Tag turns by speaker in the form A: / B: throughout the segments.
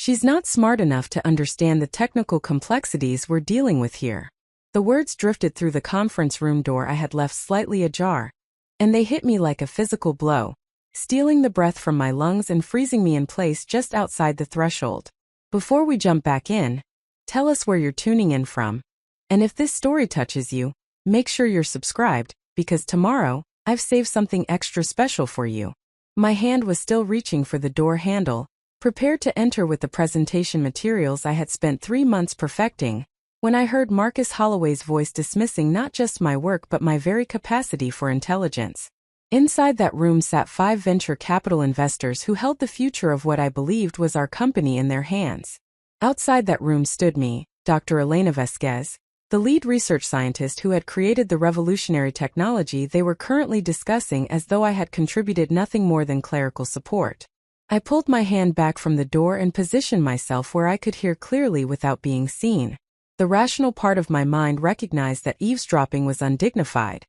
A: She's not smart enough to understand the technical complexities we're dealing with here. The words drifted through the conference room door I had left slightly ajar, and they hit me like a physical blow, stealing the breath from my lungs and freezing me in place just outside the threshold. Before we jump back in, tell us where you're tuning in from. And if this story touches you, make sure you're subscribed, because tomorrow, I've saved something extra special for you. My hand was still reaching for the door handle, prepared to enter with the presentation materials I had spent 3 months perfecting, when I heard Marcus Holloway's voice dismissing not just my work but my very capacity for intelligence. Inside that room sat 5 venture capital investors who held the future of what I believed was our company in their hands. Outside that room stood me, Dr. Elena Vasquez, the lead research scientist who had created the revolutionary technology they were currently discussing, as though I had contributed nothing more than clerical support. I pulled my hand back from the door and positioned myself where I could hear clearly without being seen. The rational part of my mind recognized that eavesdropping was undignified,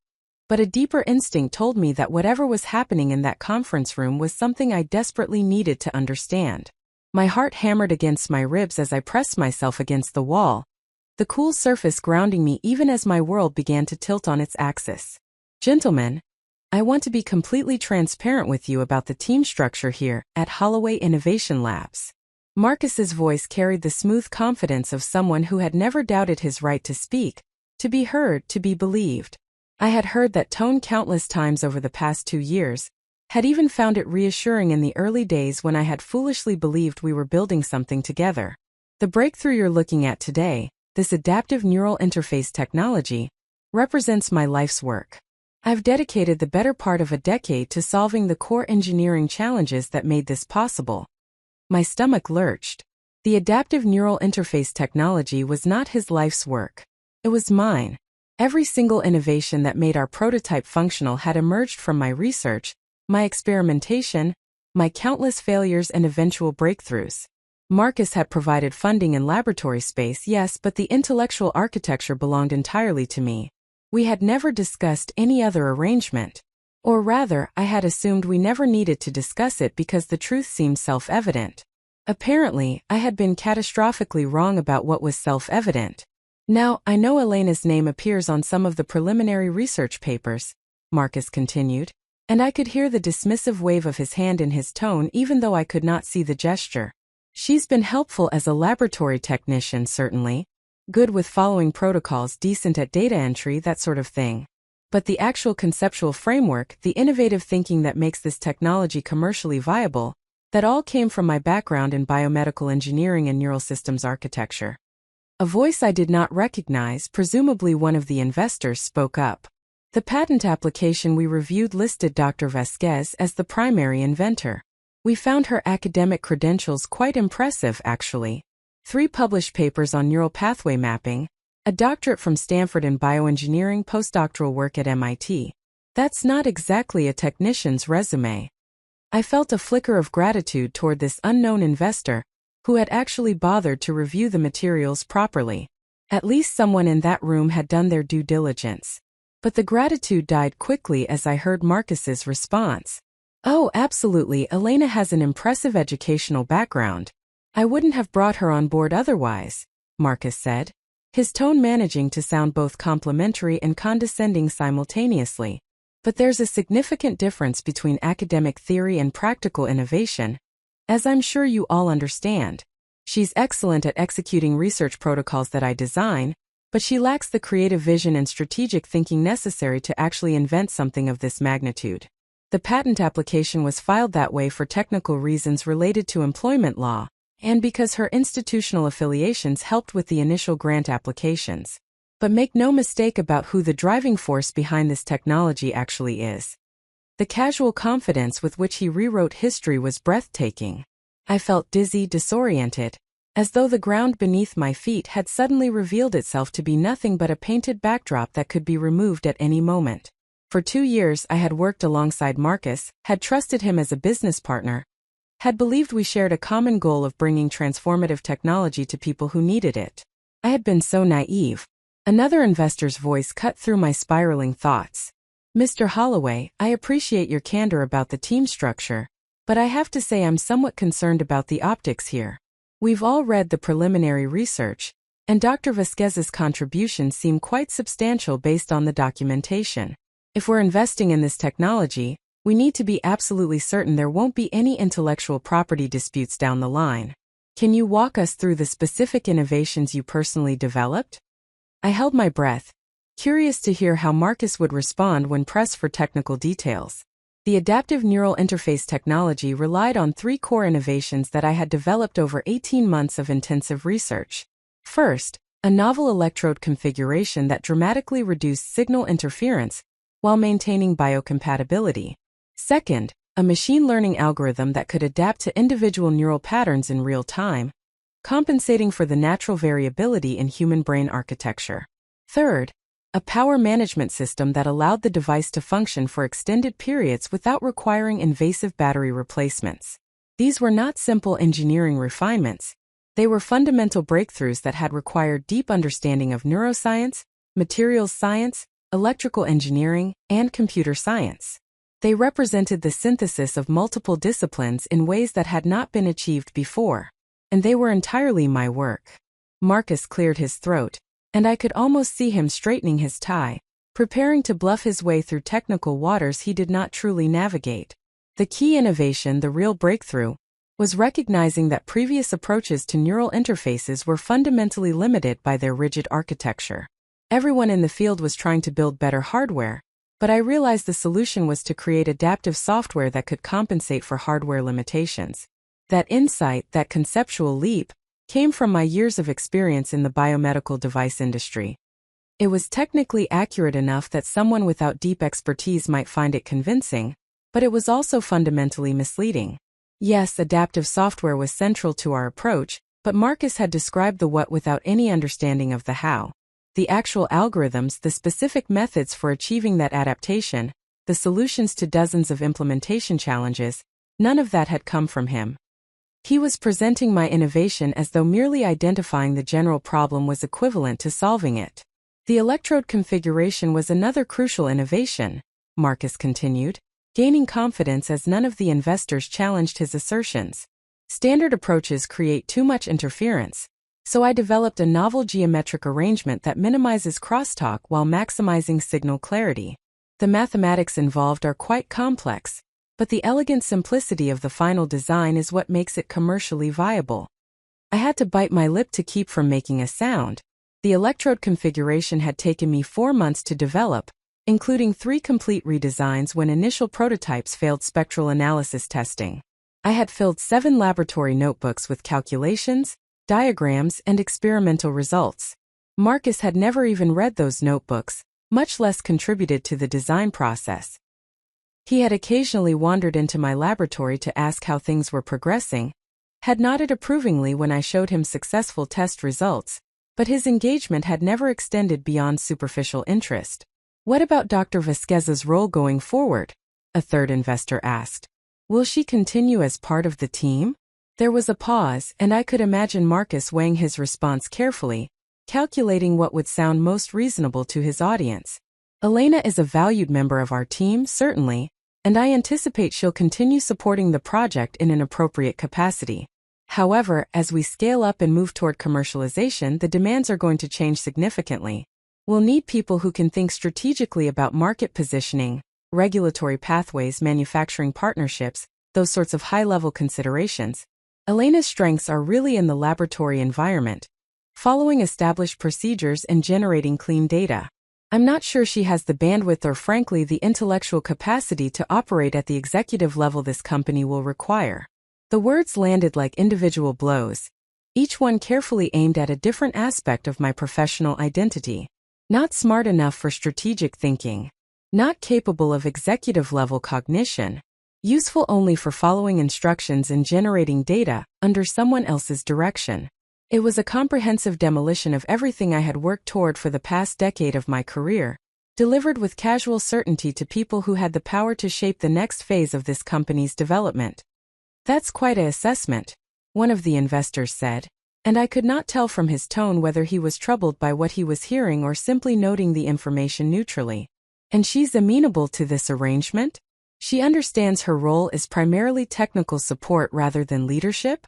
A: but a deeper instinct told me that whatever was happening in that conference room was something I desperately needed to understand. My heart hammered against my ribs as I pressed myself against the wall, the cool surface grounding me even as my world began to tilt on its axis. Gentlemen, I want to be completely transparent with you about the team structure here at Holloway Innovation Labs. Marcus's voice carried the smooth confidence of someone who had never doubted his right to speak, to be heard, to be believed. I had heard that tone countless times over the past 2 years, had even found it reassuring in the early days when I had foolishly believed we were building something together. The breakthrough you're looking at today, this adaptive neural interface technology, represents my life's work. I've dedicated the better part of a decade to solving the core engineering challenges that made this possible. My stomach lurched. The adaptive neural interface technology was not his life's work. It was mine. Every single innovation that made our prototype functional had emerged from my research, my experimentation, my countless failures and eventual breakthroughs. Marcus had provided funding and laboratory space, yes, but the intellectual architecture belonged entirely to me. We had never discussed any other arrangement. Or rather, I had assumed we never needed to discuss it because the truth seemed self-evident. Apparently, I had been catastrophically wrong about what was self-evident. Now, I know Elena's name appears on some of the preliminary research papers, Marcus continued, and I could hear the dismissive wave of his hand in his tone even though I could not see the gesture. She's been helpful as a laboratory technician, certainly. Good with following protocols, decent at data entry, that sort of thing. But the actual conceptual framework, the innovative thinking that makes this technology commercially viable, that all came from my background in biomedical engineering and neural systems architecture. A voice I did not recognize, presumably one of the investors, spoke up. The patent application we reviewed listed Dr. Vasquez as the primary inventor. We found her academic credentials quite impressive, actually. 3 published papers on neural pathway mapping, a doctorate from Stanford in bioengineering, postdoctoral work at MIT. That's not exactly a technician's resume. I felt a flicker of gratitude toward this unknown investor, who had actually bothered to review the materials properly. At least someone in that room had done their due diligence. But the gratitude died quickly as I heard Marcus's response. Oh, absolutely, Elena has an impressive educational background. I wouldn't have brought her on board otherwise, Marcus said, his tone managing to sound both complimentary and condescending simultaneously. But there's a significant difference between academic theory and practical innovation, as I'm sure you all understand. She's excellent at executing research protocols that I design, but she lacks the creative vision and strategic thinking necessary to actually invent something of this magnitude. The patent application was filed that way for technical reasons related to employment law, and because her institutional affiliations helped with the initial grant applications. But make no mistake about who the driving force behind this technology actually is. The casual confidence with which he rewrote history was breathtaking. I felt dizzy, disoriented, as though the ground beneath my feet had suddenly revealed itself to be nothing but a painted backdrop that could be removed at any moment. For 2 years I had worked alongside Marcus, had trusted him as a business partner, had believed we shared a common goal of bringing transformative technology to people who needed it. I had been so naive. Another investor's voice cut through my spiraling thoughts. Mr. Holloway, I appreciate your candor about the team structure, but I have to say I'm somewhat concerned about the optics here. We've all read the preliminary research, and Dr. Vasquez's contributions seem quite substantial based on the documentation. If we're investing in this technology, we need to be absolutely certain there won't be any intellectual property disputes down the line. Can you walk us through the specific innovations you personally developed? I held my breath, curious to hear how Marcus would respond when pressed for technical details. The adaptive neural interface technology relied on 3 core innovations that I had developed over 18 months of intensive research. First, a novel electrode configuration that dramatically reduced signal interference while maintaining biocompatibility. Second, a machine learning algorithm that could adapt to individual neural patterns in real time, compensating for the natural variability in human brain architecture. Third, a power management system that allowed the device to function for extended periods without requiring invasive battery replacements. These were not simple engineering refinements. They were fundamental breakthroughs that had required deep understanding of neuroscience, materials science, electrical engineering, and computer science. They represented the synthesis of multiple disciplines in ways that had not been achieved before, and they were entirely my work. Marcus cleared his throat, and I could almost see him straightening his tie, preparing to bluff his way through technical waters he did not truly navigate. The key innovation, the real breakthrough, was recognizing that previous approaches to neural interfaces were fundamentally limited by their rigid architecture. Everyone in the field was trying to build better hardware, but I realized the solution was to create adaptive software that could compensate for hardware limitations. That insight, that conceptual leap, came from my years of experience in the biomedical device industry. It was technically accurate enough that someone without deep expertise might find it convincing, but it was also fundamentally misleading. Yes, adaptive software was central to our approach, but Marcus had described the what without any understanding of the how. The actual algorithms, the specific methods for achieving that adaptation, the solutions to dozens of implementation challenges, none of that had come from him. He was presenting my innovation as though merely identifying the general problem was equivalent to solving it. The electrode configuration was another crucial innovation, Marcus continued, gaining confidence as none of the investors challenged his assertions. Standard approaches create too much interference, so I developed a novel geometric arrangement that minimizes crosstalk while maximizing signal clarity. The mathematics involved are quite complex, but the elegant simplicity of the final design is what makes it commercially viable. I had to bite my lip to keep from making a sound. The electrode configuration had taken me 4 months to develop, including 3 complete redesigns when initial prototypes failed spectral analysis testing. I had filled 7 laboratory notebooks with calculations, diagrams, and experimental results. Marcus had never even read those notebooks, much less contributed to the design process. He had occasionally wandered into my laboratory to ask how things were progressing, had nodded approvingly when I showed him successful test results, but his engagement had never extended beyond superficial interest. What about Dr. Vasquez's role going forward? A third investor asked. Will she continue as part of the team? There was a pause, and I could imagine Marcus weighing his response carefully, calculating what would sound most reasonable to his audience. Elena is a valued member of our team, certainly, and I anticipate she'll continue supporting the project in an appropriate capacity. However, as we scale up and move toward commercialization, the demands are going to change significantly. We'll need people who can think strategically about market positioning, regulatory pathways, manufacturing partnerships, those sorts of high-level considerations. Elena's strengths are really in the laboratory environment, following established procedures and generating clean data. I'm not sure she has the bandwidth or frankly the intellectual capacity to operate at the executive level this company will require. The words landed like individual blows, each one carefully aimed at a different aspect of my professional identity. Not smart enough for strategic thinking, not capable of executive-level cognition, useful only for following instructions and generating data under someone else's direction. It was a comprehensive demolition of everything I had worked toward for the past decade of my career, delivered with casual certainty to people who had the power to shape the next phase of this company's development. That's quite an assessment, one of the investors said, and I could not tell from his tone whether he was troubled by what he was hearing or simply noting the information neutrally. And she's amenable to this arrangement? She understands her role is primarily technical support rather than leadership?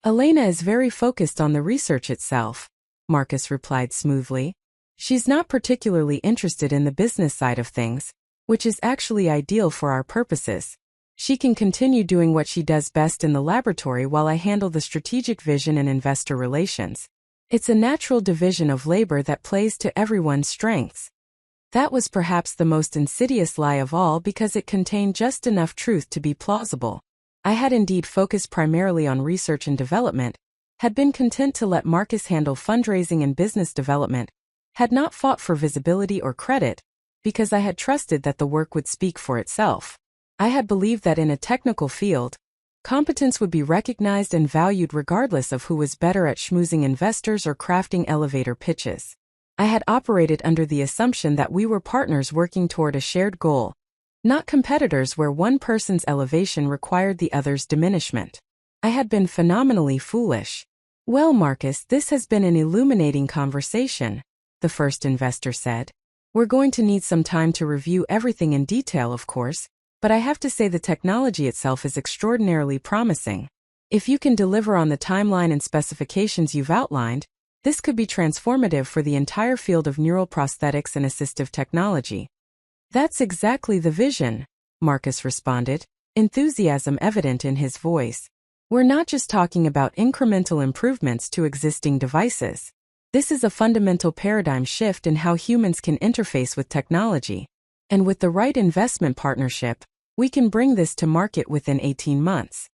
A: Elena is very focused on the research itself, Marcus replied smoothly. She's not particularly interested in the business side of things, which is actually ideal for our purposes. She can continue doing what she does best in the laboratory while I handle the strategic vision and investor relations. It's a natural division of labor that plays to everyone's strengths. That was perhaps the most insidious lie of all because it contained just enough truth to be plausible. I had indeed focused primarily on research and development, had been content to let Marcus handle fundraising and business development, had not fought for visibility or credit, because I had trusted that the work would speak for itself. I had believed that in a technical field, competence would be recognized and valued regardless of who was better at schmoozing investors or crafting elevator pitches. I had operated under the assumption that we were partners working toward a shared goal, not competitors where one person's elevation required the other's diminishment. I had been phenomenally foolish. Well, Marcus, this has been an illuminating conversation, the first investor said. We're going to need some time to review everything in detail, of course, but I have to say the technology itself is extraordinarily promising. If you can deliver on the timeline and specifications you've outlined, this could be transformative for the entire field of neural prosthetics and assistive technology. That's exactly the vision, Marcus responded, enthusiasm evident in his voice. We're not just talking about incremental improvements to existing devices. This is a fundamental paradigm shift in how humans can interface with technology. And with the right investment partnership, we can bring this to market within 18 months.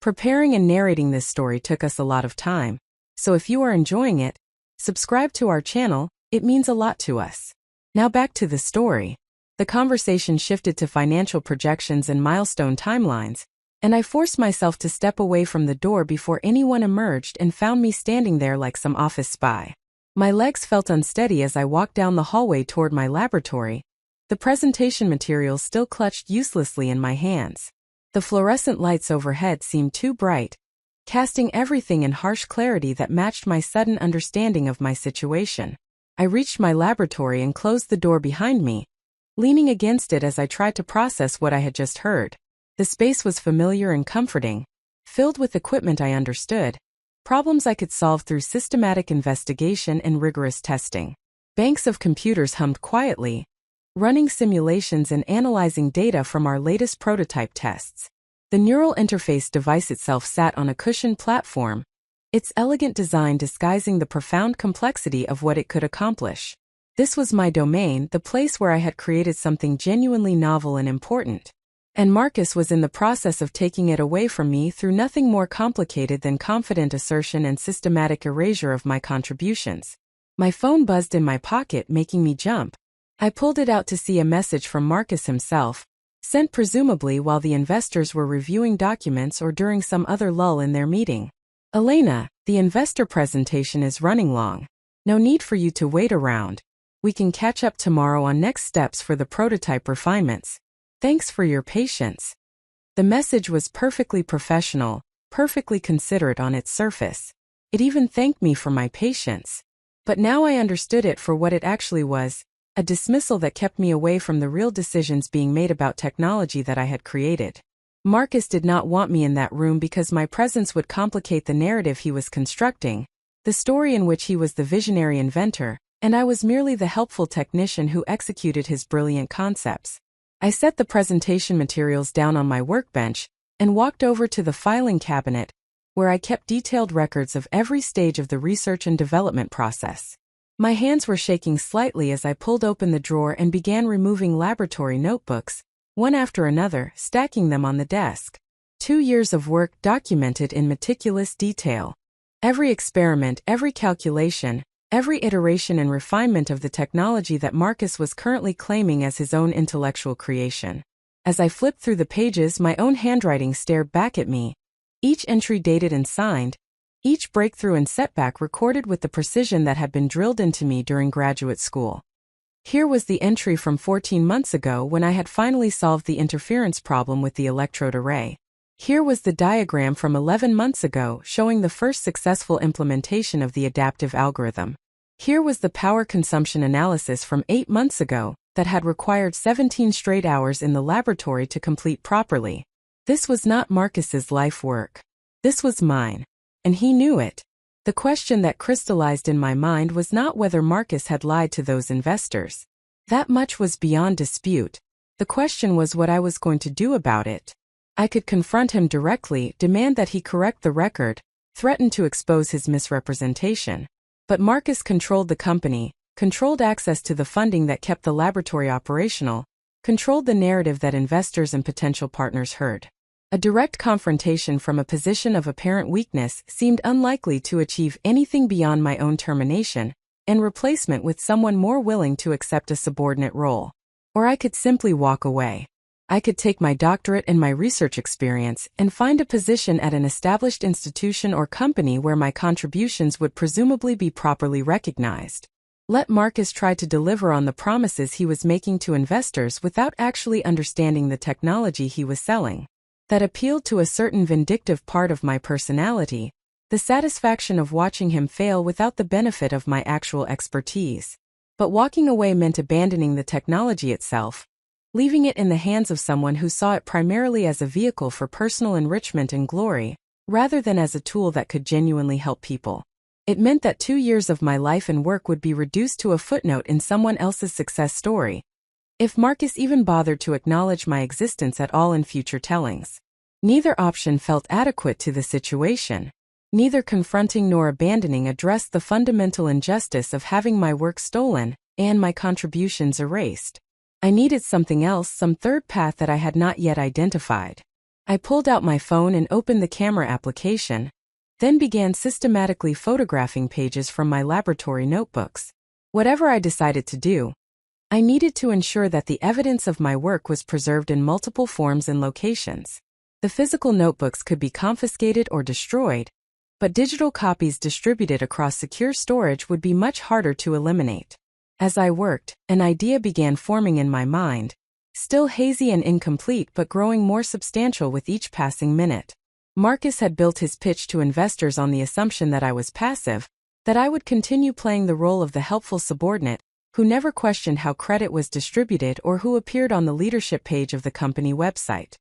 A: Preparing and narrating this story took us a lot of time. So if you are enjoying it, subscribe to our channel, it means a lot to us. Now back to the story. The conversation shifted to financial projections and milestone timelines, and I forced myself to step away from the door before anyone emerged and found me standing there like some office spy. My legs felt unsteady as I walked down the hallway toward my laboratory, the presentation materials still clutched uselessly in my hands. The fluorescent lights overhead seemed too bright, casting everything in harsh clarity that matched my sudden understanding of my situation. I reached my laboratory and closed the door behind me, leaning against it as I tried to process what I had just heard. The space was familiar and comforting, filled with equipment I understood, problems I could solve through systematic investigation and rigorous testing. Banks of computers hummed quietly, running simulations and analyzing data from our latest prototype tests. The neural interface device itself sat on a cushioned platform, its elegant design disguising the profound complexity of what it could accomplish. This was my domain, the place where I had created something genuinely novel and important. And Marcus was in the process of taking it away from me through nothing more complicated than confident assertion and systematic erasure of my contributions. My phone buzzed in my pocket, making me jump. I pulled it out to see a message from Marcus himself, sent presumably while the investors were reviewing documents or during some other lull in their meeting. Elena, the investor presentation is running long. No need for you to wait around. We can catch up tomorrow on next steps for the prototype refinements. Thanks for your patience. The message was perfectly professional, perfectly considerate on its surface. It even thanked me for my patience. But now I understood it for what it actually was, a dismissal that kept me away from the real decisions being made about technology that I had created. Marcus did not want me in that room because my presence would complicate the narrative he was constructing, the story in which he was the visionary inventor, and I was merely the helpful technician who executed his brilliant concepts. I set the presentation materials down on my workbench and walked over to the filing cabinet, where I kept detailed records of every stage of the research and development process. My hands were shaking slightly as I pulled open the drawer and began removing laboratory notebooks, one after another, stacking them on the desk. 2 years of work documented in meticulous detail. Every experiment, every calculation, every iteration and refinement of the technology that Marcus was currently claiming as his own intellectual creation. As I flipped through the pages, my own handwriting stared back at me, each entry dated and signed, each breakthrough and setback recorded with the precision that had been drilled into me during graduate school. Here was the entry from 14 months ago when I had finally solved the interference problem with the electrode array. Here was the diagram from 11 months ago showing the first successful implementation of the adaptive algorithm. Here was the power consumption analysis from 8 months ago that had required 17 straight hours in the laboratory to complete properly. This was not Marcus's life work. This was mine. and he knew it. The question that crystallized in my mind was not whether Marcus had lied to those investors. That much was beyond dispute. The question was what I was going to do about it. I could confront him directly, demand that he correct the record, threaten to expose his misrepresentation. But Marcus controlled the company, controlled access to the funding that kept the laboratory operational, controlled the narrative that investors and potential partners heard. A direct confrontation from a position of apparent weakness seemed unlikely to achieve anything beyond my own termination and replacement with someone more willing to accept a subordinate role. Or I could simply walk away. I could take my doctorate and my research experience and find a position at an established institution or company where my contributions would presumably be properly recognized. Let Marcus try to deliver on the promises he was making to investors without actually understanding the technology he was selling. That appealed to a certain vindictive part of my personality, the satisfaction of watching him fail without the benefit of my actual expertise. But walking away meant abandoning the technology itself, leaving it in the hands of someone who saw it primarily as a vehicle for personal enrichment and glory, rather than as a tool that could genuinely help people. It meant that 2 years of my life and work would be reduced to a footnote in someone else's success story, if Marcus even bothered to acknowledge my existence at all in future tellings. Neither option felt adequate to the situation. Neither confronting nor abandoning addressed the fundamental injustice of having my work stolen and my contributions erased. I needed something else, some third path that I had not yet identified. I pulled out my phone and opened the camera application, then began systematically photographing pages from my laboratory notebooks. Whatever I decided to do, I needed to ensure that the evidence of my work was preserved in multiple forms and locations. The physical notebooks could be confiscated or destroyed, but digital copies distributed across secure storage would be much harder to eliminate. As I worked, an idea began forming in my mind, still hazy and incomplete but growing more substantial with each passing minute. Marcus had built his pitch to investors on the assumption that I was passive, that I would continue playing the role of the helpful subordinate, who never questioned how credit was distributed or who appeared on the leadership page of the company website.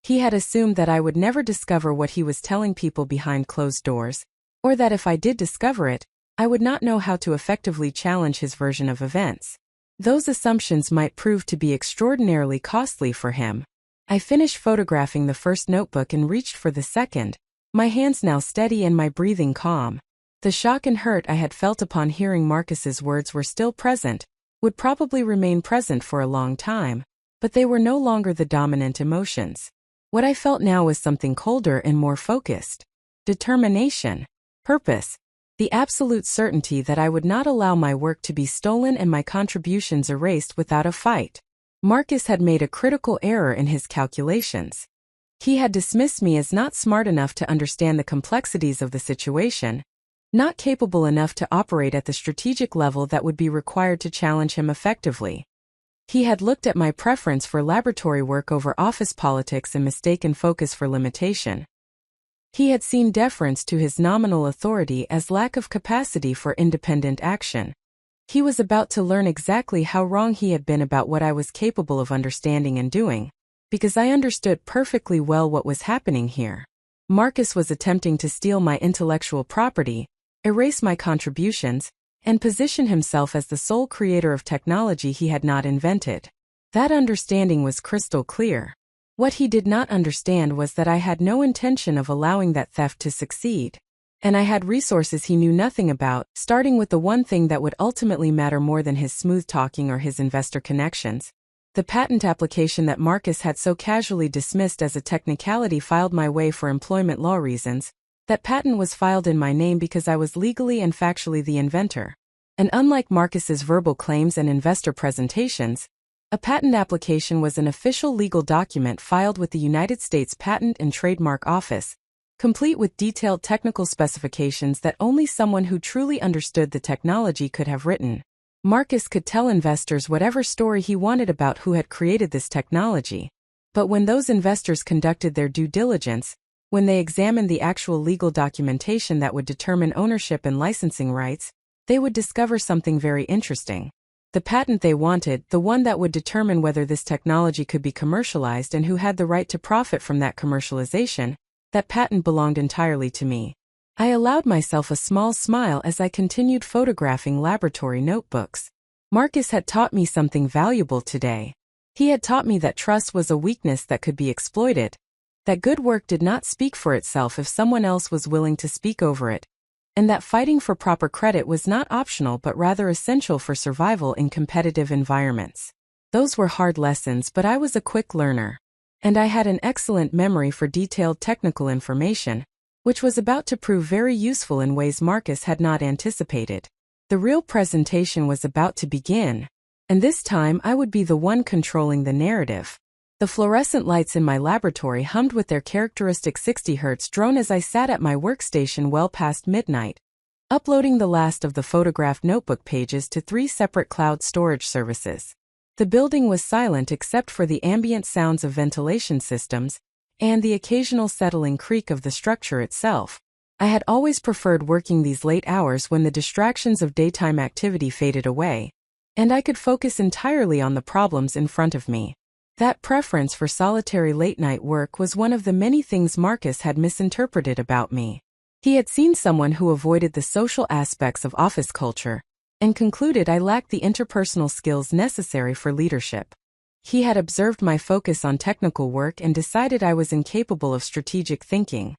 A: He had assumed that I would never discover what he was telling people behind closed doors, or that if I did discover it, I would not know how to effectively challenge his version of events. Those assumptions might prove to be extraordinarily costly for him. I finished photographing the first notebook and reached for the second, my hands now steady and my breathing calm. The shock and hurt I had felt upon hearing Marcus's words were still present, would probably remain present for a long time, but they were no longer the dominant emotions. What I felt now was something colder and more focused. Determination, purpose, the absolute certainty that I would not allow my work to be stolen and my contributions erased without a fight. Marcus had made a critical error in his calculations. He had dismissed me as not smart enough to understand the complexities of the situation, not capable enough to operate at the strategic level that would be required to challenge him effectively. He had looked at my preference for laboratory work over office politics and mistaken focus for limitation. He had seen deference to his nominal authority as lack of capacity for independent action. He was about to learn exactly how wrong he had been about what I was capable of understanding and doing, because I understood perfectly well what was happening here. Marcus was attempting to steal my intellectual property, erase my contributions, and position himself as the sole creator of technology he had not invented. That understanding was crystal clear. What he did not understand was that I had no intention of allowing that theft to succeed. And I had resources he knew nothing about, starting with the one thing that would ultimately matter more than his smooth talking or his investor connections. The patent application that Marcus had so casually dismissed as a technicality filed my way for employment law reasons. That patent was filed in my name because I was legally and factually the inventor. And unlike Marcus's verbal claims and investor presentations, a patent application was an official legal document filed with the United States Patent and Trademark Office, complete with detailed technical specifications that only someone who truly understood the technology could have written. Marcus could tell investors whatever story he wanted about who had created this technology. But when those investors conducted their due diligence, when they examined the actual legal documentation that would determine ownership and licensing rights, they would discover something very interesting. The patent they wanted, the one that would determine whether this technology could be commercialized and who had the right to profit from that commercialization, that patent belonged entirely to me. I allowed myself a small smile as I continued photographing laboratory notebooks. Marcus had taught me something valuable today. He had taught me that trust was a weakness that could be exploited, that good work did not speak for itself if someone else was willing to speak over it, and that fighting for proper credit was not optional but rather essential for survival in competitive environments. Those were hard lessons, but I was a quick learner, and I had an excellent memory for detailed technical information, which was about to prove very useful in ways Marcus had not anticipated. The real presentation was about to begin, and this time I would be the one controlling the narrative. The fluorescent lights in my laboratory hummed with their characteristic 60 Hz drone as I sat at my workstation well past midnight, uploading the last of the photographed notebook pages to 3 separate cloud storage services. The building was silent except for the ambient sounds of ventilation systems and the occasional settling creak of the structure itself. I had always preferred working these late hours when the distractions of daytime activity faded away, and I could focus entirely on the problems in front of me. That preference for solitary late-night work was one of the many things Marcus had misinterpreted about me. He had seen someone who avoided the social aspects of office culture, and concluded I lacked the interpersonal skills necessary for leadership. He had observed my focus on technical work and decided I was incapable of strategic thinking.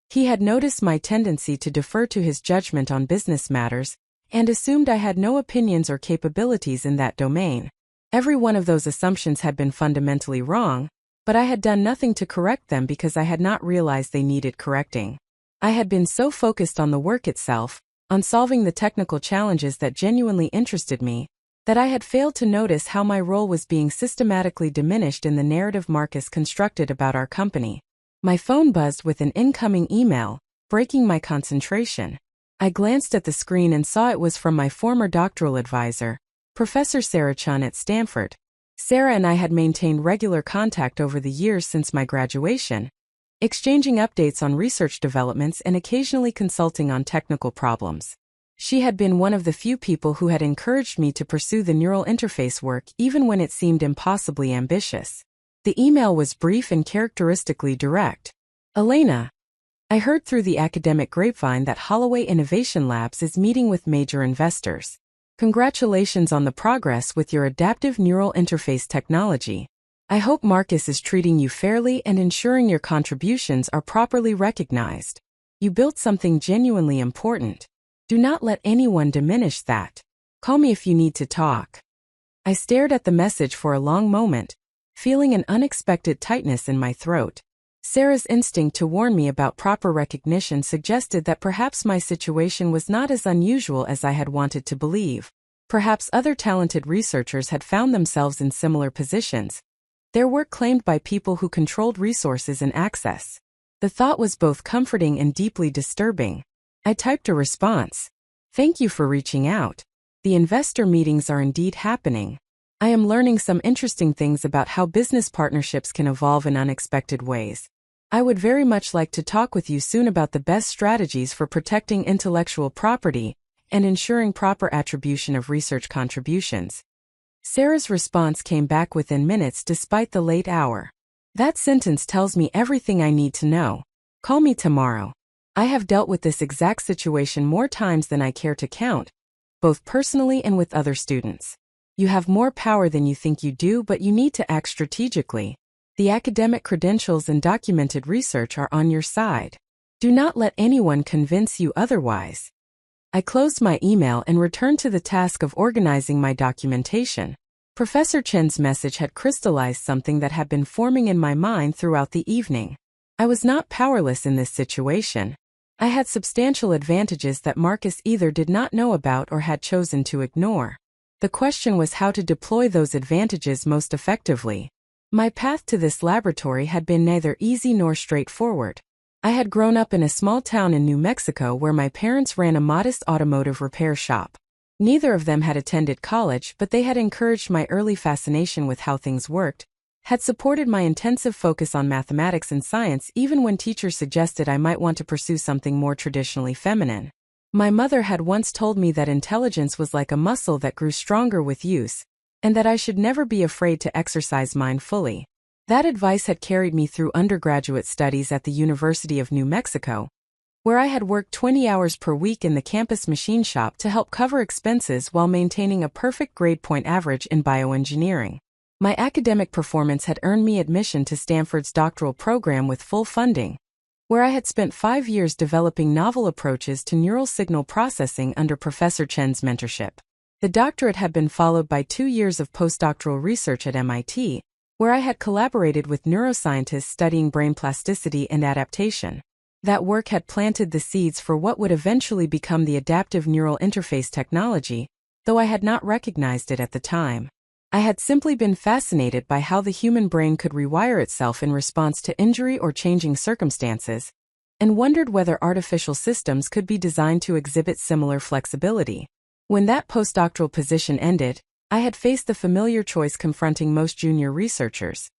A: He had noticed my tendency to defer to his judgment on business matters, and assumed I had no opinions or capabilities in that domain. Every one of those assumptions had been fundamentally wrong, but I had done nothing to correct them because I had not realized they needed correcting. I had been so focused on the work itself, on solving the technical challenges that genuinely interested me, that I had failed to notice how my role was being systematically diminished in the narrative Marcus constructed about our company. My phone buzzed with an incoming email, breaking my concentration. I glanced at the screen and saw it was from my former doctoral advisor, Professor Sarah Chun at Stanford. Sarah and I had maintained regular contact over the years since my graduation, exchanging updates on research developments and occasionally consulting on technical problems. She had been one of the few people who had encouraged me to pursue the neural interface work even when it seemed impossibly ambitious. The email was brief and characteristically direct. Elena, I heard through the academic grapevine that Holloway Innovation Labs is meeting with major investors. Congratulations on the progress with your adaptive neural interface technology. I hope Marcus is treating you fairly and ensuring your contributions are properly recognized. You built something genuinely important. Do not let anyone diminish that. Call me if you need to talk. I stared at the message for a long moment, feeling an unexpected tightness in my throat. Sarah's instinct to warn me about proper recognition suggested that perhaps my situation was not as unusual as I had wanted to believe. Perhaps other talented researchers had found themselves in similar positions, their work claimed by people who controlled resources and access. The thought was both comforting and deeply disturbing. I typed a response. Thank you for reaching out. The investor meetings are indeed happening. I am learning some interesting things about how business partnerships can evolve in unexpected ways. I would very much like to talk with you soon about the best strategies for protecting intellectual property and ensuring proper attribution of research contributions. Sarah's response came back within minutes despite the late hour. That sentence tells me everything I need to know. Call me tomorrow. I have dealt with this exact situation more times than I care to count, both personally and with other students. You have more power than you think you do, but you need to act strategically. The academic credentials and documented research are on your side. Do not let anyone convince you otherwise. I closed my email and returned to the task of organizing my documentation. Professor Chen's message had crystallized something that had been forming in my mind throughout the evening. I was not powerless in this situation. I had substantial advantages that Marcus either did not know about or had chosen to ignore. The question was how to deploy those advantages most effectively. My path to this laboratory had been neither easy nor straightforward. I had grown up in a small town in New Mexico where my parents ran a modest automotive repair shop. Neither of them had attended college, but they had encouraged my early fascination with how things worked, had supported my intensive focus on mathematics and science even when teachers suggested I might want to pursue something more traditionally feminine. My mother had once told me that intelligence was like a muscle that grew stronger with use, and that I should never be afraid to exercise mine fully. That advice had carried me through undergraduate studies at the University of New Mexico, where I had worked 20 hours per week in the campus machine shop to help cover expenses while maintaining a perfect grade point average in bioengineering. My academic performance had earned me admission to Stanford's doctoral program with full funding, where I had spent 5 years developing novel approaches to neural signal processing under Professor Chen's mentorship. The doctorate had been followed by 2 years of postdoctoral research at MIT, where I had collaborated with neuroscientists studying brain plasticity and adaptation. That work had planted the seeds for what would eventually become the adaptive neural interface technology, though I had not recognized it at the time. I had simply been fascinated by how the human brain could rewire itself in response to injury or changing circumstances, and wondered whether artificial systems could be designed to exhibit similar flexibility. When that postdoctoral position ended, I had faced the familiar choice confronting most junior researchers: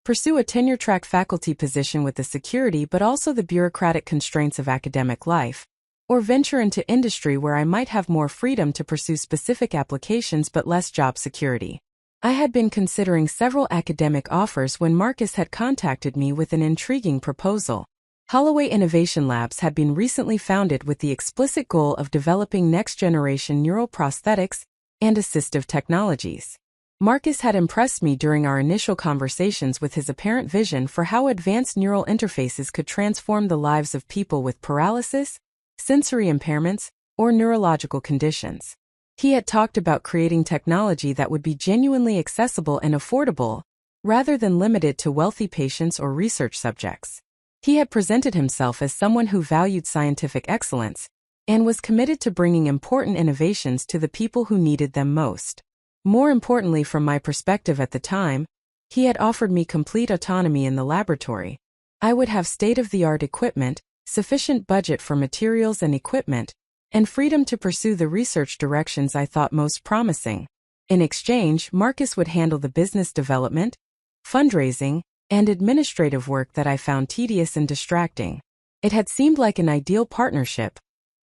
A: pursue a tenure-track faculty position with the security but also the bureaucratic constraints of academic life, or venture into industry where I might have more freedom to pursue specific applications but less job security. I had been considering several academic offers when Marcus had contacted me with an intriguing proposal. Holloway Innovation Labs had been recently founded with the explicit goal of developing next-generation neural prosthetics and assistive technologies. Marcus had impressed me during our initial conversations with his apparent vision for how advanced neural interfaces could transform the lives of people with paralysis, sensory impairments, or neurological conditions. He had talked about creating technology that would be genuinely accessible and affordable, rather than limited to wealthy patients or research subjects. He had presented himself as someone who valued scientific excellence and was committed to bringing important innovations to the people who needed them most. More importantly, from my perspective at the time, he had offered me complete autonomy in the laboratory. I would have state-of-the-art equipment, sufficient budget for materials and equipment, and freedom to pursue the research directions I thought most promising. In exchange, Marcus would handle the business development, fundraising, and administrative work that I found tedious and distracting. It had seemed like an ideal partnership,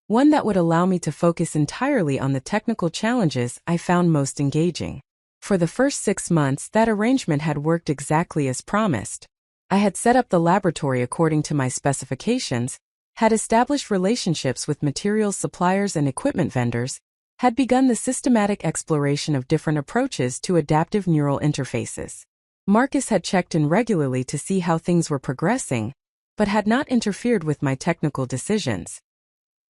A: one that would allow me to focus entirely on the technical challenges I found most engaging. For the first 6 months, that arrangement had worked exactly as promised. I had set up the laboratory according to my specifications, had established relationships with materials suppliers and equipment vendors, had begun the systematic exploration of different approaches to adaptive neural interfaces. Marcus had checked in regularly to see how things were progressing, but had not interfered with my technical decisions.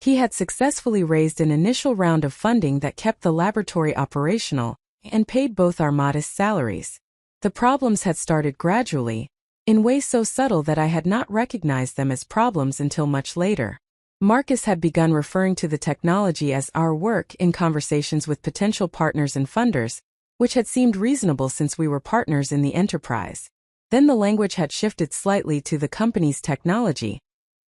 A: He had successfully raised an initial round of funding that kept the laboratory operational and paid both our modest salaries. The problems had started gradually, in ways so subtle that I had not recognized them as problems until much later. Marcus had begun referring to the technology as our work in conversations with potential partners and funders, which had seemed reasonable since we were partners in the enterprise. Then the language had shifted slightly to the company's technology,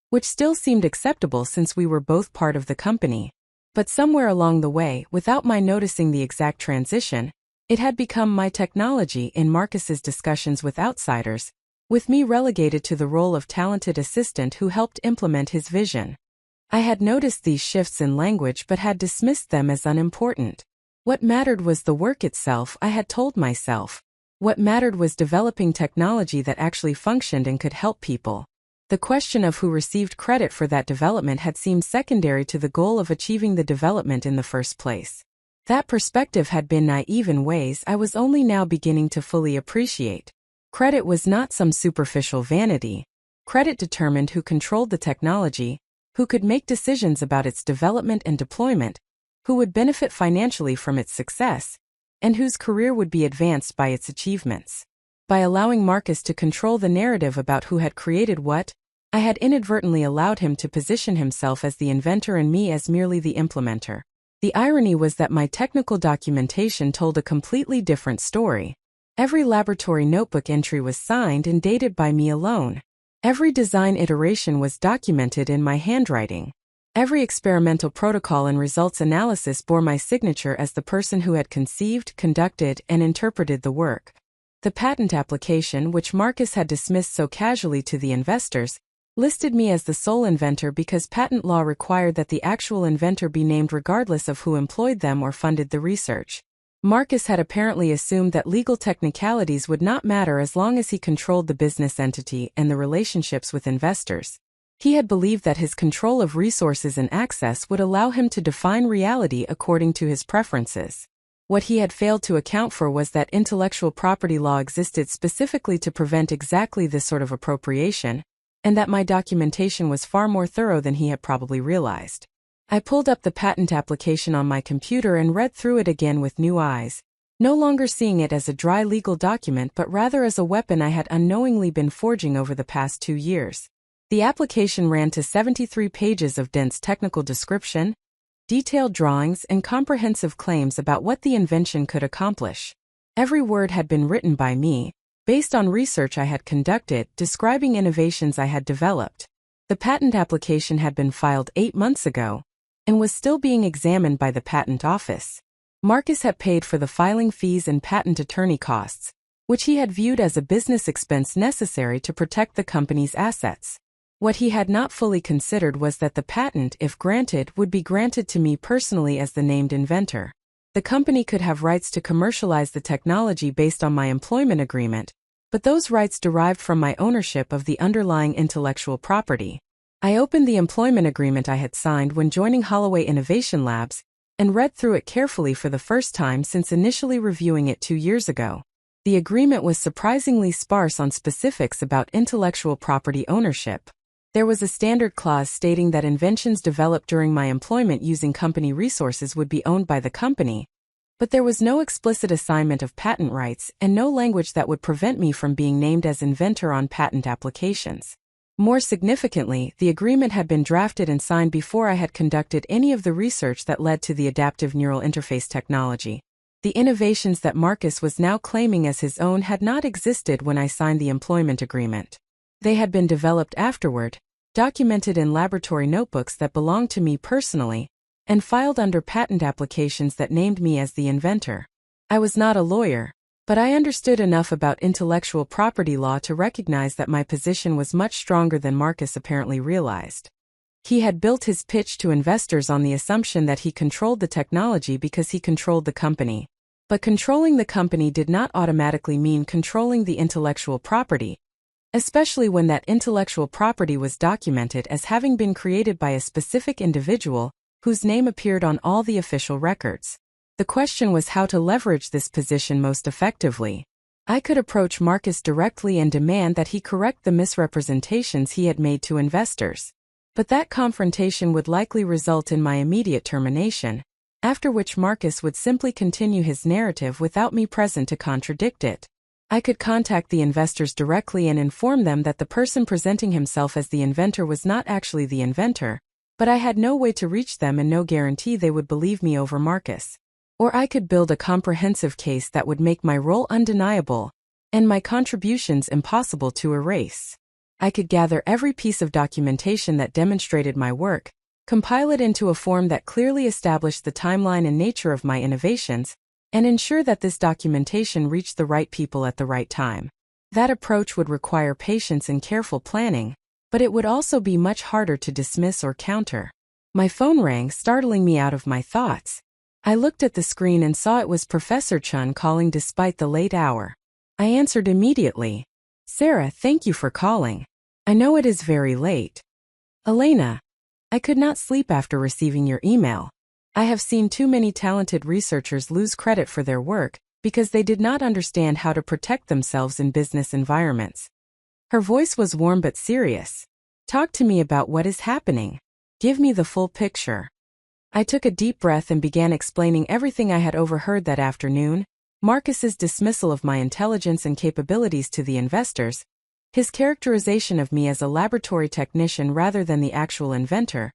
A: which still seemed acceptable since we were both part of the company. But somewhere along the way, without my noticing the exact transition, it had become my technology in Marcus's discussions with outsiders, with me relegated to the role of talented assistant who helped implement his vision. I had noticed these shifts in language but had dismissed them as unimportant. What mattered was the work itself, I had told myself. What mattered was developing technology that actually functioned and could help people. The question of who received credit for that development had seemed secondary to the goal of achieving the development in the first place. That perspective had been naive in ways I was only now beginning to fully appreciate. Credit was not some superficial vanity. Credit determined who controlled the technology, who could make decisions about its development and deployment, who would benefit financially from its success, and whose career would be advanced by its achievements. By allowing Marcus to control the narrative about who had created what, I had inadvertently allowed him to position himself as the inventor and me as merely the implementer. The irony was that my technical documentation told a completely different story. Every laboratory notebook entry was signed and dated by me alone. Every design iteration was documented in my handwriting. Every experimental protocol and results analysis bore my signature as the person who had conceived, conducted, and interpreted the work. The patent application, which Marcus had dismissed so casually to the investors, listed me as the sole inventor because patent law required that the actual inventor be named regardless of who employed them or funded the research. Marcus had apparently assumed that legal technicalities would not matter as long as he controlled the business entity and the relationships with investors. He had believed that his control of resources and access would allow him to define reality according to his preferences. What he had failed to account for was that intellectual property law existed specifically to prevent exactly this sort of appropriation, and that my documentation was far more thorough than he had probably realized. I pulled up the patent application on my computer and read through it again with new eyes, no longer seeing it as a dry legal document but rather as a weapon I had unknowingly been forging over the past 2 years. The application ran to 73 pages of dense technical description, detailed drawings, and comprehensive claims about what the invention could accomplish. Every word had been written by me, based on research I had conducted, describing innovations I had developed. The patent application had been filed 8 months ago, and was still being examined by the patent office. Marcus had paid for the filing fees and patent attorney costs, which he had viewed as a business expense necessary to protect the company's assets. What he had not fully considered was that the patent, if granted, would be granted to me personally as the named inventor. The company could have rights to commercialize the technology based on my employment agreement, but those rights derived from my ownership of the underlying intellectual property. I opened the employment agreement I had signed when joining Holloway Innovation Labs, and read through it carefully for the first time since initially reviewing it 2 years ago. The agreement was surprisingly sparse on specifics about intellectual property ownership. There was a standard clause stating that inventions developed during my employment using company resources would be owned by the company, but there was no explicit assignment of patent rights and no language that would prevent me from being named as inventor on patent applications. More significantly, the agreement had been drafted and signed before I had conducted any of the research that led to the adaptive neural interface technology. The innovations that Marcus was now claiming as his own had not existed when I signed the employment agreement. They had been developed afterward, documented in laboratory notebooks that belonged to me personally, and filed under patent applications that named me as the inventor. I was not a lawyer, but I understood enough about intellectual property law to recognize that my position was much stronger than Marcus apparently realized. He had built his pitch to investors on the assumption that he controlled the technology because he controlled the company. But controlling the company did not automatically mean controlling the intellectual property, especially when that intellectual property was documented as having been created by a specific individual whose name appeared on all the official records. The question was how to leverage this position most effectively. I could approach Marcus directly and demand that he correct the misrepresentations he had made to investors. But that confrontation would likely result in my immediate termination, after which Marcus would simply continue his narrative without me present to contradict it. I could contact the investors directly and inform them that the person presenting himself as the inventor was not actually the inventor, but I had no way to reach them and no guarantee they would believe me over Marcus. Or I could build a comprehensive case that would make my role undeniable, and my contributions impossible to erase. I could gather every piece of documentation that demonstrated my work, compile it into a form that clearly established the timeline and nature of my innovations, and ensure that this documentation reached the right people at the right time. That approach would require patience and careful planning, but it would also be much harder to dismiss or counter. My phone rang, startling me out of my thoughts. I looked at the screen and saw it was Professor Chun calling despite the late hour. I answered immediately. "Sarah, thank you for calling. I know it is very late." "Elena, I could not sleep after receiving your email. I have seen too many talented researchers lose credit for their work because they did not understand how to protect themselves in business environments." Her voice was warm but serious. "Talk to me about what is happening. Give me the full picture." I took a deep breath and began explaining everything I had overheard that afternoon: Marcus's dismissal of my intelligence and capabilities to the investors, his characterization of me as a laboratory technician rather than the actual inventor,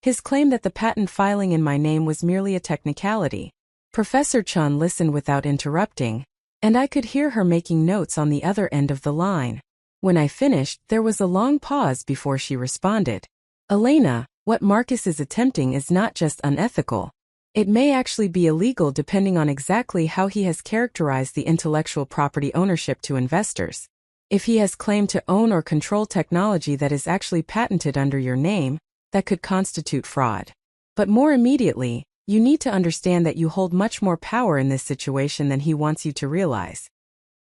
A: his claim that the patent filing in my name was merely a technicality. Professor Chun listened without interrupting, and I could hear her making notes on the other end of the line. When I finished, there was a long pause before she responded. "Elena, what Marcus is attempting is not just unethical. It may actually be illegal depending on exactly how he has characterized the intellectual property ownership to investors. If he has claimed to own or control technology that is actually patented under your name, that could constitute fraud. But more immediately, you need to understand that you hold much more power in this situation than he wants you to realize."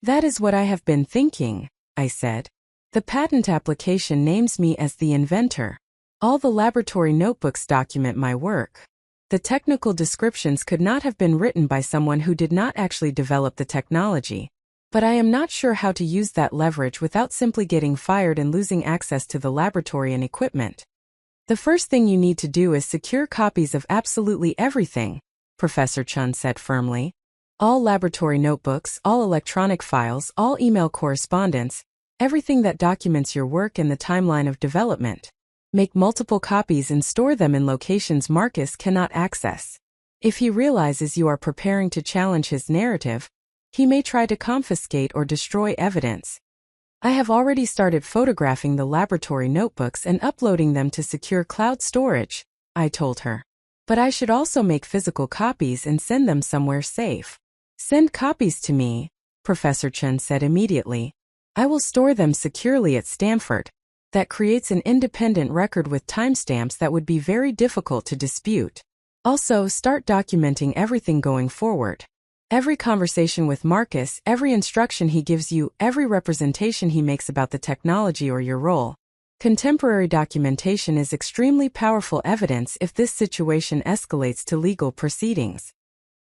A: "That is what I have been thinking," I said. The patent application names me as the inventor. All the laboratory notebooks document my work. The technical descriptions could not have been written by someone who did not actually develop the technology. But I am not sure how to use that leverage without simply getting fired and losing access to the laboratory and equipment. The first thing you need to do is secure copies of absolutely everything, Professor Chun said firmly. All laboratory notebooks, all electronic files, all email correspondence, everything that documents your work and the timeline of development. Make multiple copies and store them in locations Marcus cannot access. If he realizes you are preparing to challenge his narrative, he may try to confiscate or destroy evidence. I have already started photographing the laboratory notebooks and uploading them to secure cloud storage, I told her. But I should also make physical copies and send them somewhere safe. Send copies to me, Professor Chun said immediately. I will store them securely at Stanford. That creates an independent record with timestamps that would be very difficult to dispute. Also, start documenting everything going forward. Every conversation with Marcus, every instruction he gives you, every representation he makes about the technology or your role. Contemporary documentation is extremely powerful evidence if this situation escalates to legal proceedings.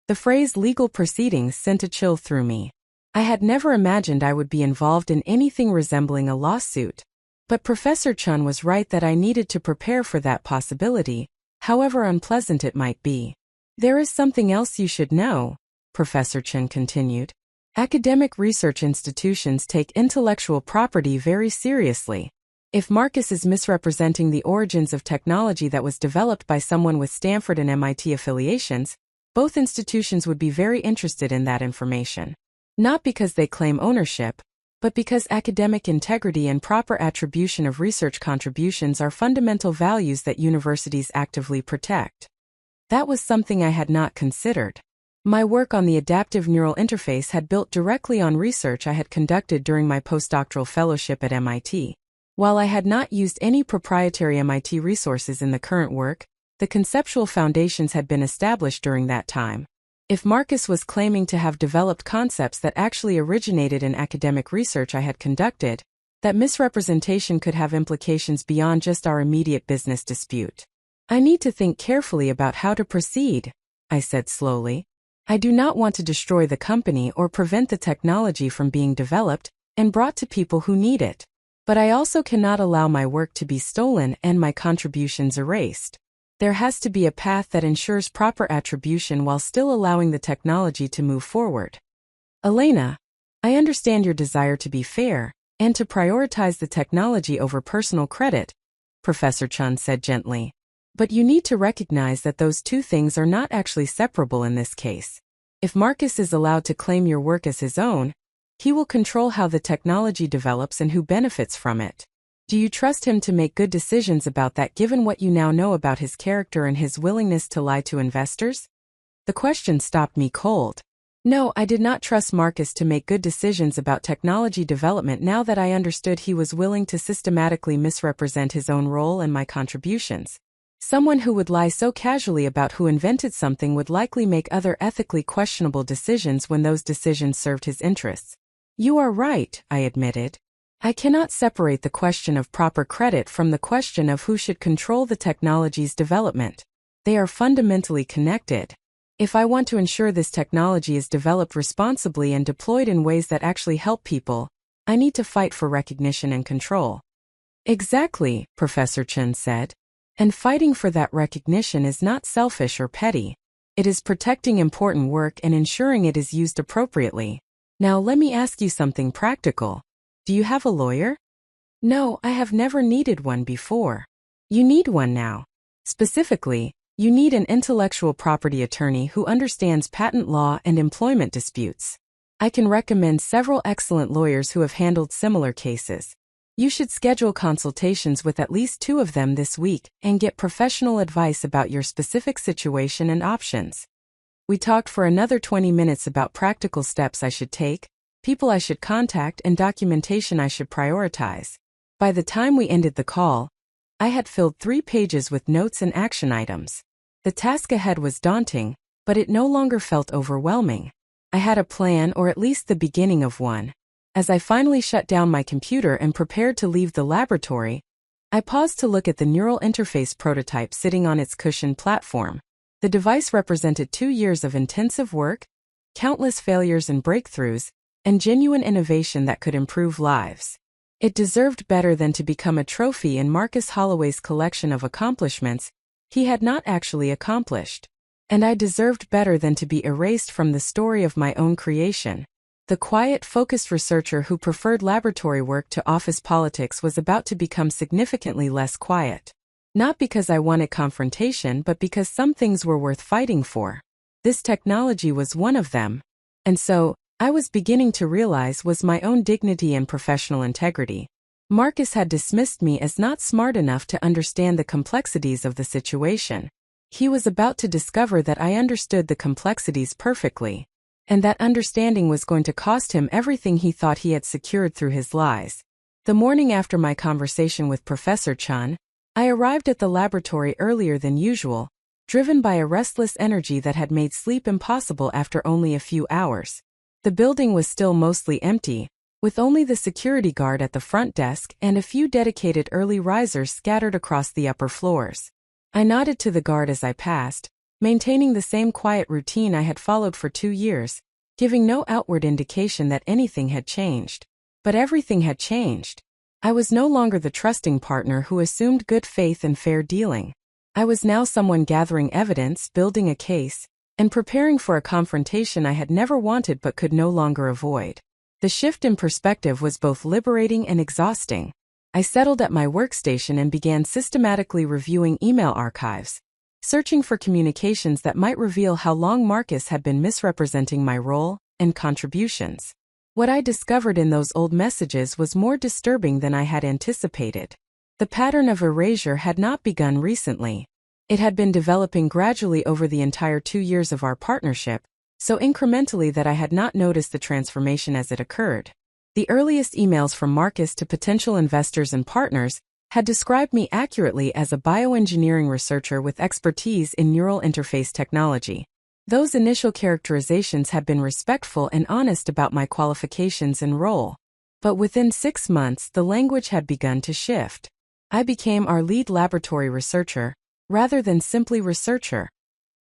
A: The phrase legal proceedings sent a chill through me. I had never imagined I would be involved in anything resembling a lawsuit. But Professor Chun was right that I needed to prepare for that possibility, however unpleasant it might be. There is something else you should know, Professor Chun continued. Academic research institutions take intellectual property very seriously. If Marcus is misrepresenting the origins of technology that was developed by someone with Stanford and MIT affiliations, both institutions would be very interested in that information. Not because they claim ownership, but because academic integrity and proper attribution of research contributions are fundamental values that universities actively protect. That was something I had not considered. My work on the adaptive neural interface had built directly on research I had conducted during my postdoctoral fellowship at MIT. While I had not used any proprietary MIT resources in the current work, the conceptual foundations had been established during that time. If Marcus was claiming to have developed concepts that actually originated in academic research I had conducted, that misrepresentation could have implications beyond just our immediate business dispute. I need to think carefully about how to proceed, I said slowly. I do not want to destroy the company or prevent the technology from being developed and brought to people who need it. But I also cannot allow my work to be stolen and my contributions erased. There has to be a path that ensures proper attribution while still allowing the technology to move forward. Elena, I understand your desire to be fair and to prioritize the technology over personal credit, Professor Chun said gently. But you need to recognize that those two things are not actually separable in this case. If Marcus is allowed to claim your work as his own, he will control how the technology develops and who benefits from it. Do you trust him to make good decisions about that given what you now know about his character and his willingness to lie to investors? The question stopped me cold. No, I did not trust Marcus to make good decisions about technology development now that I understood he was willing to systematically misrepresent his own role and my contributions. Someone who would lie so casually about who invented something would likely make other ethically questionable decisions when those decisions served his interests. You are right, I admitted. I cannot separate the question of proper credit from the question of who should control the technology's development. They are fundamentally connected. If I want to ensure this technology is developed responsibly and deployed in ways that actually help people, I need to fight for recognition and control. Exactly, Professor Chun said. And fighting for that recognition is not selfish or petty. It is protecting important work and ensuring it is used appropriately. Now let me ask you something practical. Do you have a lawyer? No, I have never needed one before. You need one now. Specifically, you need an intellectual property attorney who understands patent law and employment disputes. I can recommend several excellent lawyers who have handled similar cases. You should schedule consultations with at least 2 of them this week and get professional advice about your specific situation and options. We talked for another 20 minutes about practical steps I should take, people I should contact, and documentation I should prioritize. By the time we ended the call, I had filled 3 pages with notes and action items. The task ahead was daunting, but it no longer felt overwhelming. I had a plan, or at least the beginning of one. As I finally shut down my computer and prepared to leave the laboratory, I paused to look at the neural interface prototype sitting on its cushioned platform. The device represented 2 years of intensive work, countless failures and breakthroughs, and genuine innovation that could improve lives. It deserved better than to become a trophy in Marcus Holloway's collection of accomplishments he had not actually accomplished. And I deserved better than to be erased from the story of my own creation. The quiet, focused researcher who preferred laboratory work to office politics was about to become significantly less quiet. Not because I wanted confrontation, but because some things were worth fighting for. This technology was one of them. And so, I was beginning to realize was my own dignity and professional integrity. Marcus had dismissed me as not smart enough to understand the complexities of the situation. He was about to discover that I understood the complexities perfectly. And that understanding was going to cost him everything he thought he had secured through his lies. The morning after my conversation with Professor Chun, I arrived at the laboratory earlier than usual, driven by a restless energy that had made sleep impossible after only a few hours. The building was still mostly empty, with only the security guard at the front desk and a few dedicated early risers scattered across the upper floors. I nodded to the guard as I passed, maintaining the same quiet routine I had followed for 2 years, giving no outward indication that anything had changed. But everything had changed. I was no longer the trusting partner who assumed good faith and fair dealing. I was now someone gathering evidence, building a case, and preparing for a confrontation I had never wanted but could no longer avoid. The shift in perspective was both liberating and exhausting. I settled at my workstation and began systematically reviewing email archives, searching for communications that might reveal how long Marcus had been misrepresenting my role and contributions. What I discovered in those old messages was more disturbing than I had anticipated. The pattern of erasure had not begun recently. It had been developing gradually over the entire 2 years of our partnership, so incrementally that I had not noticed the transformation as it occurred. The earliest emails from Marcus to potential investors and partners had described me accurately as a bioengineering researcher with expertise in neural interface technology. Those initial characterizations had been respectful and honest about my qualifications and role. But within 6 months, the language had begun to shift. I became our lead laboratory researcher, rather than simply researcher.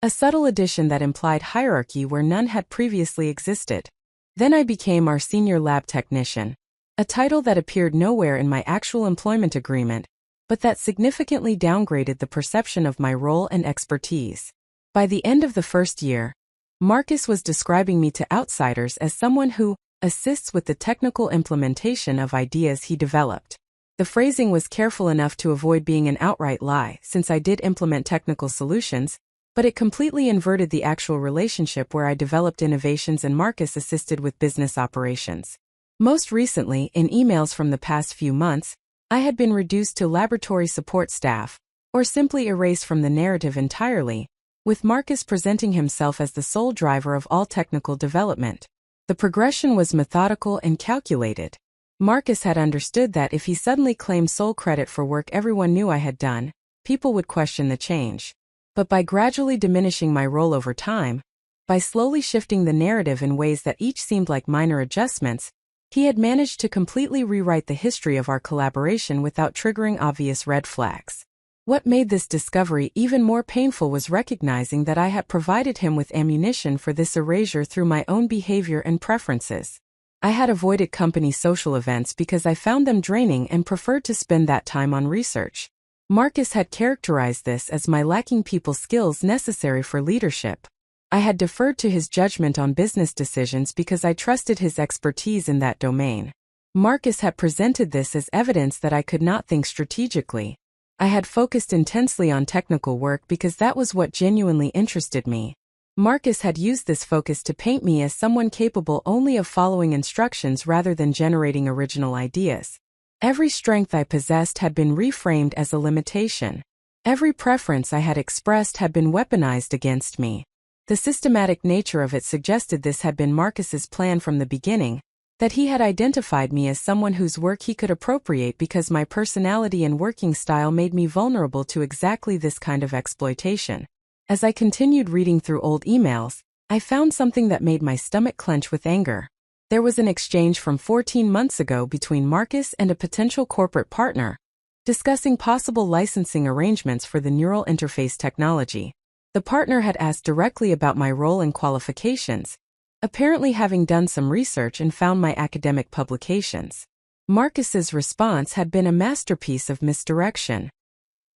A: A subtle addition that implied hierarchy where none had previously existed. Then I became our senior lab technician, a title that appeared nowhere in my actual employment agreement, but that significantly downgraded the perception of my role and expertise. By the end of the first year, Marcus was describing me to outsiders as someone who assists with the technical implementation of ideas he developed. The phrasing was careful enough to avoid being an outright lie, since I did implement technical solutions, but it completely inverted the actual relationship where I developed innovations and Marcus assisted with business operations. Most recently, in emails from the past few months, I had been reduced to laboratory support staff, or simply erased from the narrative entirely, with Marcus presenting himself as the sole driver of all technical development. The progression was methodical and calculated. Marcus had understood that if he suddenly claimed sole credit for work everyone knew I had done, people would question the change. But by gradually diminishing my role over time, by slowly shifting the narrative in ways that each seemed like minor adjustments, he had managed to completely rewrite the history of our collaboration without triggering obvious red flags. What made this discovery even more painful was recognizing that I had provided him with ammunition for this erasure through my own behavior and preferences. I had avoided company social events because I found them draining and preferred to spend that time on research. Marcus had characterized this as my lacking people skills necessary for leadership. I had deferred to his judgment on business decisions because I trusted his expertise in that domain. Marcus had presented this as evidence that I could not think strategically. I had focused intensely on technical work because that was what genuinely interested me. Marcus had used this focus to paint me as someone capable only of following instructions rather than generating original ideas. Every strength I possessed had been reframed as a limitation. Every preference I had expressed had been weaponized against me. The systematic nature of it suggested this had been Marcus's plan from the beginning, that he had identified me as someone whose work he could appropriate because my personality and working style made me vulnerable to exactly this kind of exploitation. As I continued reading through old emails, I found something that made my stomach clench with anger. There was an exchange from 14 months ago between Marcus and a potential corporate partner, discussing possible licensing arrangements for the neural interface technology. The partner had asked directly about my role and qualifications, apparently having done some research and found my academic publications. Marcus's response had been a masterpiece of misdirection.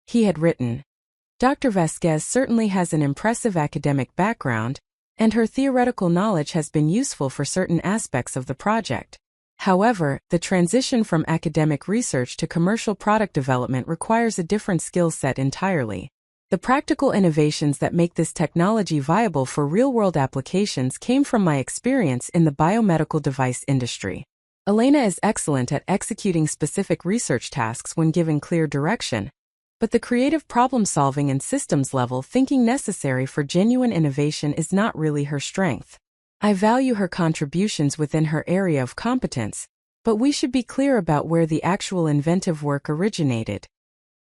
A: He had written, "Dr. Vasquez certainly has an impressive academic background, and her theoretical knowledge has been useful for certain aspects of the project. However, the transition from academic research to commercial product development requires a different skill set entirely. The practical innovations that make this technology viable for real-world applications came from my experience in the biomedical device industry. Elena is excellent at executing specific research tasks when given clear direction, but the creative problem-solving and systems-level thinking necessary for genuine innovation is not really her strength. I value her contributions within her area of competence, but we should be clear about where the actual inventive work originated."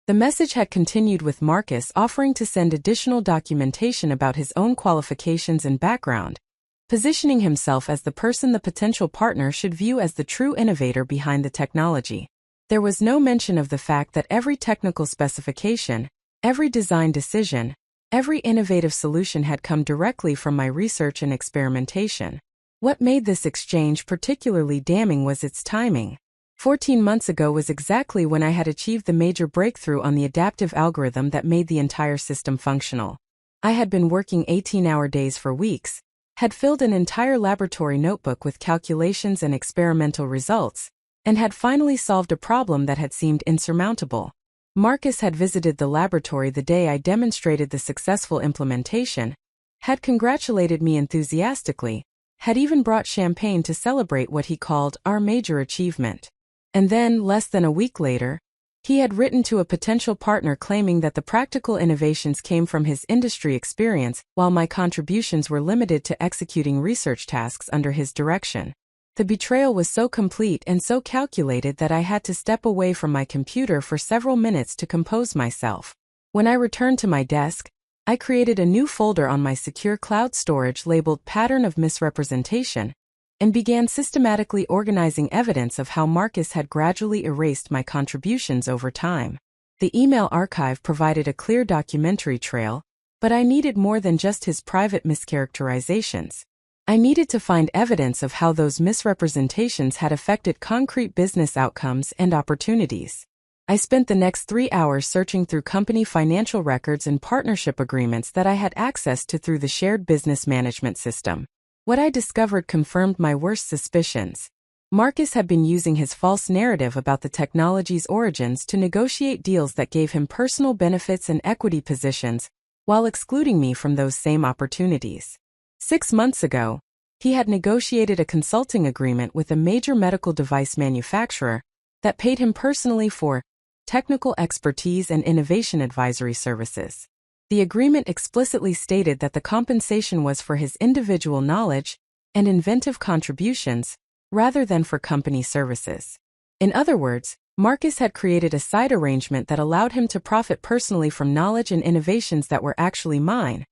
A: The message had continued with Marcus offering to send additional documentation about his own qualifications and background, positioning himself as the person the potential partner should view as the true innovator behind the technology. There was no mention of the fact that every technical specification, every design decision, every innovative solution had come directly from my research and experimentation. What made this exchange particularly damning was its timing. 14 months ago was exactly when I had achieved the major breakthrough on the adaptive algorithm that made the entire system functional. I had been working 18-hour days for weeks, had filled an entire laboratory notebook with calculations and experimental results, and had finally solved a problem that had seemed insurmountable. Marcus had visited the laboratory the day I demonstrated the successful implementation, had congratulated me enthusiastically, had even brought champagne to celebrate what he called our major achievement. And then, less than a week later, he had written to a potential partner claiming that the practical innovations came from his industry experience while my contributions were limited to executing research tasks under his direction. The betrayal was so complete and so calculated that I had to step away from my computer for several minutes to compose myself. When I returned to my desk, I created a new folder on my secure cloud storage labeled Pattern of Misrepresentation, and began systematically organizing evidence of how Marcus had gradually erased my contributions over time. The email archive provided a clear documentary trail, but I needed more than just his private mischaracterizations. I needed to find evidence of how those misrepresentations had affected concrete business outcomes and opportunities. I spent the next 3 hours searching through company financial records and partnership agreements that I had access to through the shared business management system. What I discovered confirmed my worst suspicions. Marcus had been using his false narrative about the technology's origins to negotiate deals that gave him personal benefits and equity positions, while excluding me from those same opportunities. 6 months ago, he had negotiated a consulting agreement with a major medical device manufacturer that paid him personally for technical expertise and innovation advisory services. The agreement explicitly stated that the compensation was for his individual knowledge and inventive contributions, rather than for company services. In other words, Marcus had created a side arrangement that allowed him to profit personally from knowledge and innovations that were actually mine,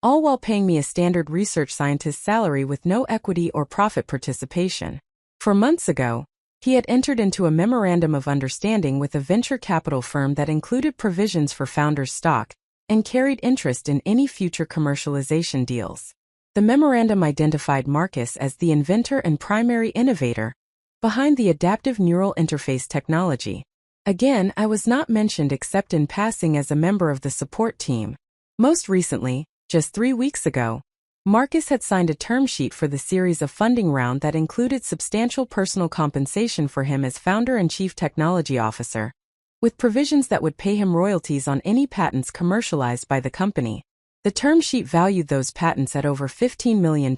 A: all while paying me a standard research scientist salary with no equity or profit participation. 4 months ago, he had entered into a memorandum of understanding with a venture capital firm that included provisions for founders' stock and carried interest in any future commercialization deals. The memorandum identified Marcus as the inventor and primary innovator behind the adaptive neural interface technology. Again, I was not mentioned except in passing as a member of the support team. Most recently, just 3 weeks ago, Marcus had signed a term sheet for the series of funding round that included substantial personal compensation for him as founder and chief technology officer, with provisions that would pay him royalties on any patents commercialized by the company. The term sheet valued those patents at over $15 million,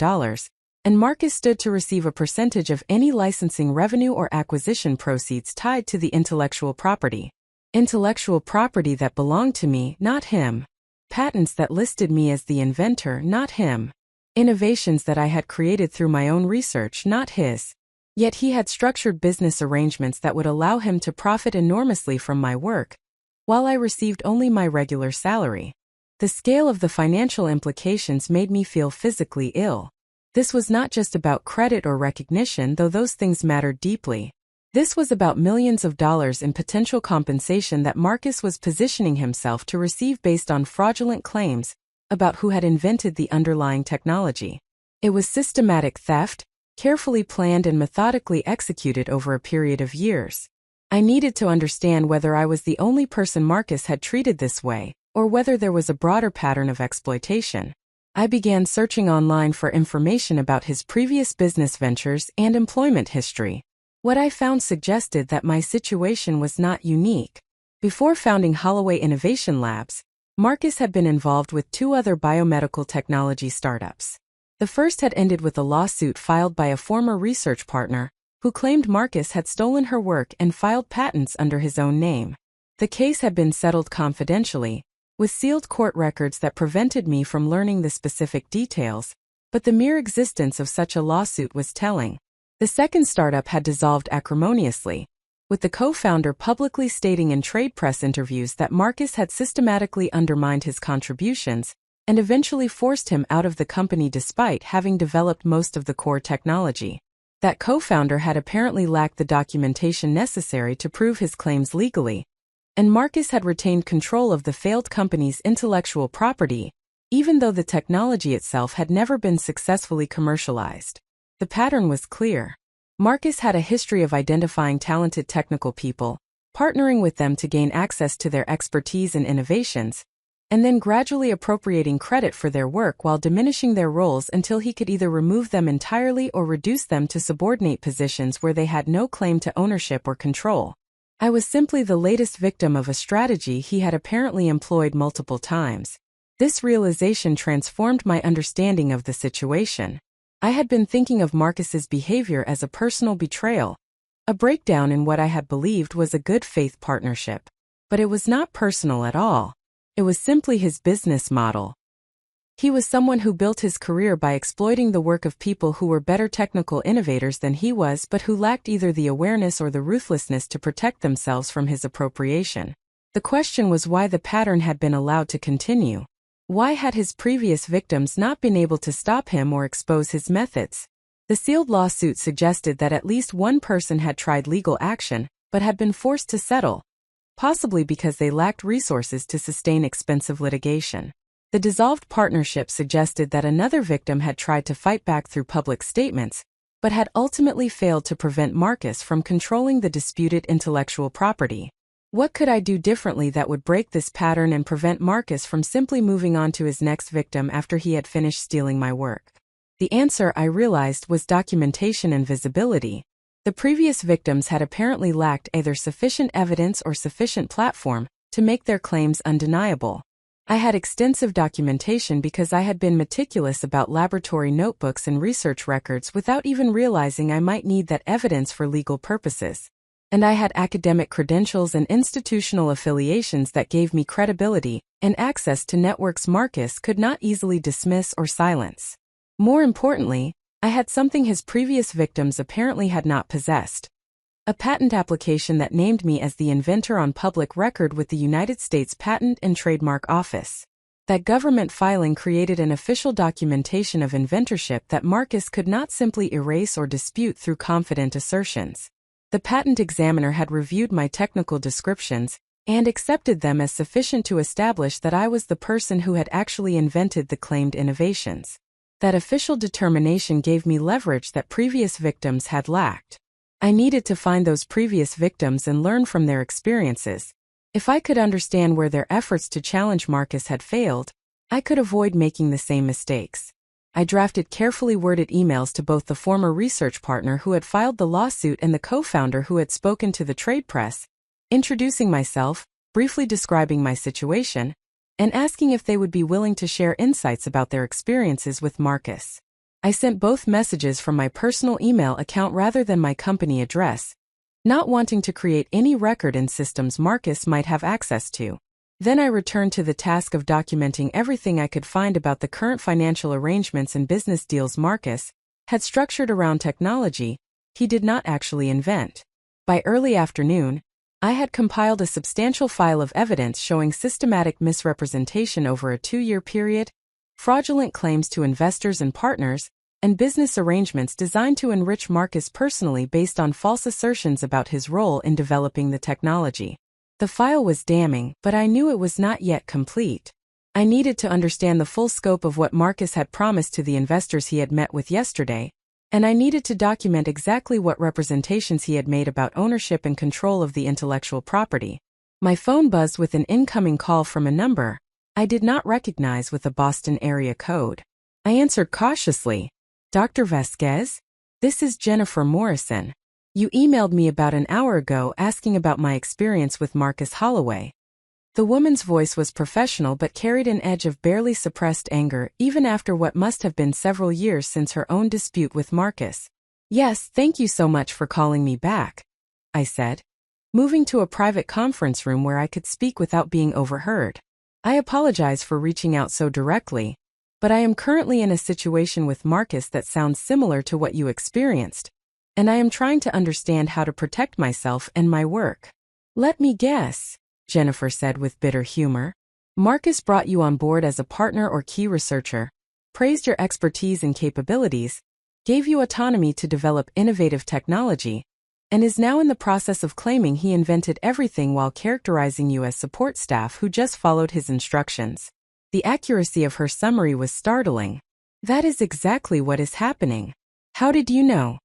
A: and Marcus stood to receive a percentage of any licensing revenue or acquisition proceeds tied to the intellectual property. Intellectual property that belonged to me, not him. Patents that listed me as the inventor, not him. Innovations that I had created through my own research, not his. Yet he had structured business arrangements that would allow him to profit enormously from my work, while I received only my regular salary. The scale of the financial implications made me feel physically ill. This was not just about credit or recognition, though those things mattered deeply. This was about millions of dollars in potential compensation that Marcus was positioning himself to receive based on fraudulent claims about who had invented the underlying technology. It was systematic theft, carefully planned and methodically executed over a period of years. I needed to understand whether I was the only person Marcus had treated this way, or whether there was a broader pattern of exploitation. I began searching online for information about his previous business ventures and employment history. What I found suggested that my situation was not unique. Before founding Holloway Innovation Labs, Marcus had been involved with 2 other biomedical technology startups. The first had ended with a lawsuit filed by a former research partner who claimed Marcus had stolen her work and filed patents under his own name. The case had been settled confidentially, with sealed court records that prevented me from learning the specific details, but the mere existence of such a lawsuit was telling. The second startup had dissolved acrimoniously, with the co-founder publicly stating in trade press interviews that Marcus had systematically undermined his contributions and eventually forced him out of the company despite having developed most of the core technology. That co-founder had apparently lacked the documentation necessary to prove his claims legally, and Marcus had retained control of the failed company's intellectual property, even though the technology itself had never been successfully commercialized. The pattern was clear. Marcus had a history of identifying talented technical people, partnering with them to gain access to their expertise and innovations, and then gradually appropriating credit for their work while diminishing their roles until he could either remove them entirely or reduce them to subordinate positions where they had no claim to ownership or control. I was simply the latest victim of a strategy he had apparently employed multiple times. This realization transformed my understanding of the situation. I had been thinking of Marcus's behavior as a personal betrayal, a breakdown in what I had believed was a good faith partnership. But it was not personal at all. It was simply his business model. He was someone who built his career by exploiting the work of people who were better technical innovators than he was but who lacked either the awareness or the ruthlessness to protect themselves from his appropriation. The question was why the pattern had been allowed to continue. Why had his previous victims not been able to stop him or expose his methods? The sealed lawsuit suggested that at least one person had tried legal action, but had been forced to settle, possibly because they lacked resources to sustain expensive litigation. The dissolved partnership suggested that another victim had tried to fight back through public statements, but had ultimately failed to prevent Marcus from controlling the disputed intellectual property. What could I do differently that would break this pattern and prevent Marcus from simply moving on to his next victim after he had finished stealing my work? The answer, I realized, was documentation and visibility. The previous victims had apparently lacked either sufficient evidence or sufficient platform to make their claims undeniable. I had extensive documentation because I had been meticulous about laboratory notebooks and research records without even realizing I might need that evidence for legal purposes. And I had academic credentials and institutional affiliations that gave me credibility and access to networks Marcus could not easily dismiss or silence. More importantly, I had something his previous victims apparently had not possessed: a patent application that named me as the inventor on public record with the United States Patent and Trademark Office. That government filing created an official documentation of inventorship that Marcus could not simply erase or dispute through confident assertions. The patent examiner had reviewed my technical descriptions and accepted them as sufficient to establish that I was the person who had actually invented the claimed innovations. That official determination gave me leverage that previous victims had lacked. I needed to find those previous victims and learn from their experiences. If I could understand where their efforts to challenge Marcus had failed, I could avoid making the same mistakes. I drafted carefully worded emails to both the former research partner who had filed the lawsuit and the co-founder who had spoken to the trade press, introducing myself, briefly describing my situation, and asking if they would be willing to share insights about their experiences with Marcus. I sent both messages from my personal email account rather than my company address, not wanting to create any record in systems Marcus might have access to. Then I returned to the task of documenting everything I could find about the current financial arrangements and business deals Marcus had structured around technology he did not actually invent. By early afternoon, I had compiled a substantial file of evidence showing systematic misrepresentation over a 2-year period, fraudulent claims to investors and partners, and business arrangements designed to enrich Marcus personally based on false assertions about his role in developing the technology. The file was damning, but I knew it was not yet complete. I needed to understand the full scope of what Marcus had promised to the investors he had met with yesterday, and I needed to document exactly what representations he had made about ownership and control of the intellectual property. My phone buzzed with an incoming call from a number I did not recognize with a Boston area code. I answered cautiously. "Dr. Vasquez? This is Jennifer Morrison. You emailed me about an hour ago asking about my experience with Marcus Holloway." The woman's voice was professional but carried an edge of barely suppressed anger even after what must have been several years since her own dispute with Marcus. "Yes, thank you so much for calling me back," I said, moving to a private conference room where I could speak without being overheard. "I apologize for reaching out so directly, but I am currently in a situation with Marcus that sounds similar to what you experienced, and I am trying to understand how to protect myself and my work." "Let me guess," Jennifer said with bitter humor. "Marcus brought you on board as a partner or key researcher, praised your expertise and capabilities, gave you autonomy to develop innovative technology, and is now in the process of claiming he invented everything while characterizing you as support staff who just followed his instructions." The accuracy of her summary was startling. "That is exactly what is happening." "How did you know?"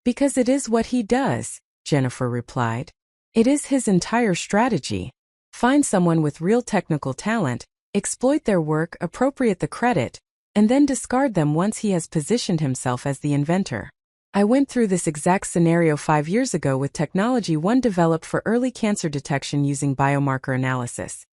A: "Because it is what he does," Jennifer replied. "It is his entire strategy. Find someone with real technical talent, exploit their work, appropriate the credit, and then discard them once he has positioned himself as the inventor. I went through this exact scenario 5 years ago with technology one developed for early cancer detection using biomarker analysis.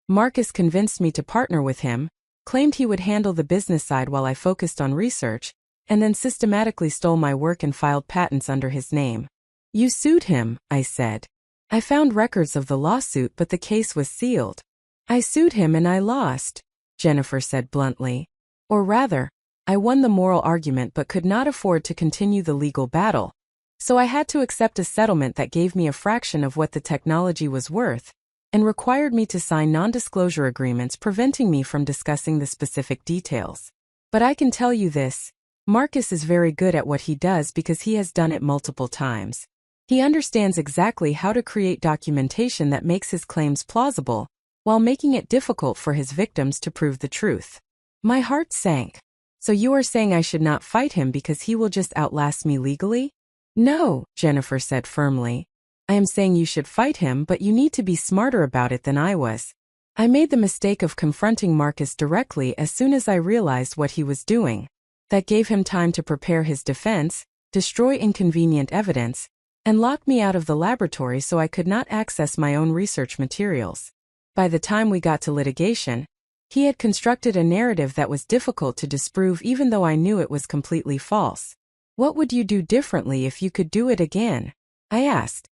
A: Marcus convinced me to partner with him, claimed he would handle the business side while I focused on research, and then systematically stole my work and filed patents under his name." "You sued him," I said. "I found records of the lawsuit, but the case was sealed." "I sued him and I lost," Jennifer said bluntly. "Or rather, I won the moral argument but could not afford to continue the legal battle. So I had to accept a settlement that gave me a fraction of what the technology was worth, and required me to sign non-disclosure agreements preventing me from discussing the specific details. But I can tell you this, Marcus is very good at what he does because he has done it multiple times. He understands exactly how to create documentation that makes his claims plausible, while making it difficult for his victims to prove the truth." My heart sank. "So you are saying I should not fight him because he will just outlast me legally?" "No," Jennifer said firmly. "I am saying you should fight him, but you need to be smarter about it than I was. I made the mistake of confronting Marcus directly as soon as I realized what he was doing. That gave him time to prepare his defense, destroy inconvenient evidence, and lock me out of the laboratory so I could not access my own research materials. By the time we got to litigation, he had constructed a narrative that was difficult to disprove even though I knew it was completely false." "What would you do differently if you could do it again?" I asked.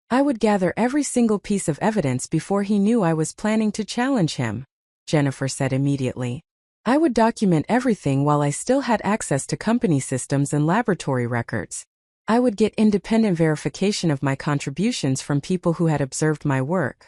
A: "I would gather every single piece of evidence before he knew I was planning to challenge him," Jennifer said immediately. "I would document everything while I still had access to company systems and laboratory records. I would get independent verification of my contributions from people who had observed my work.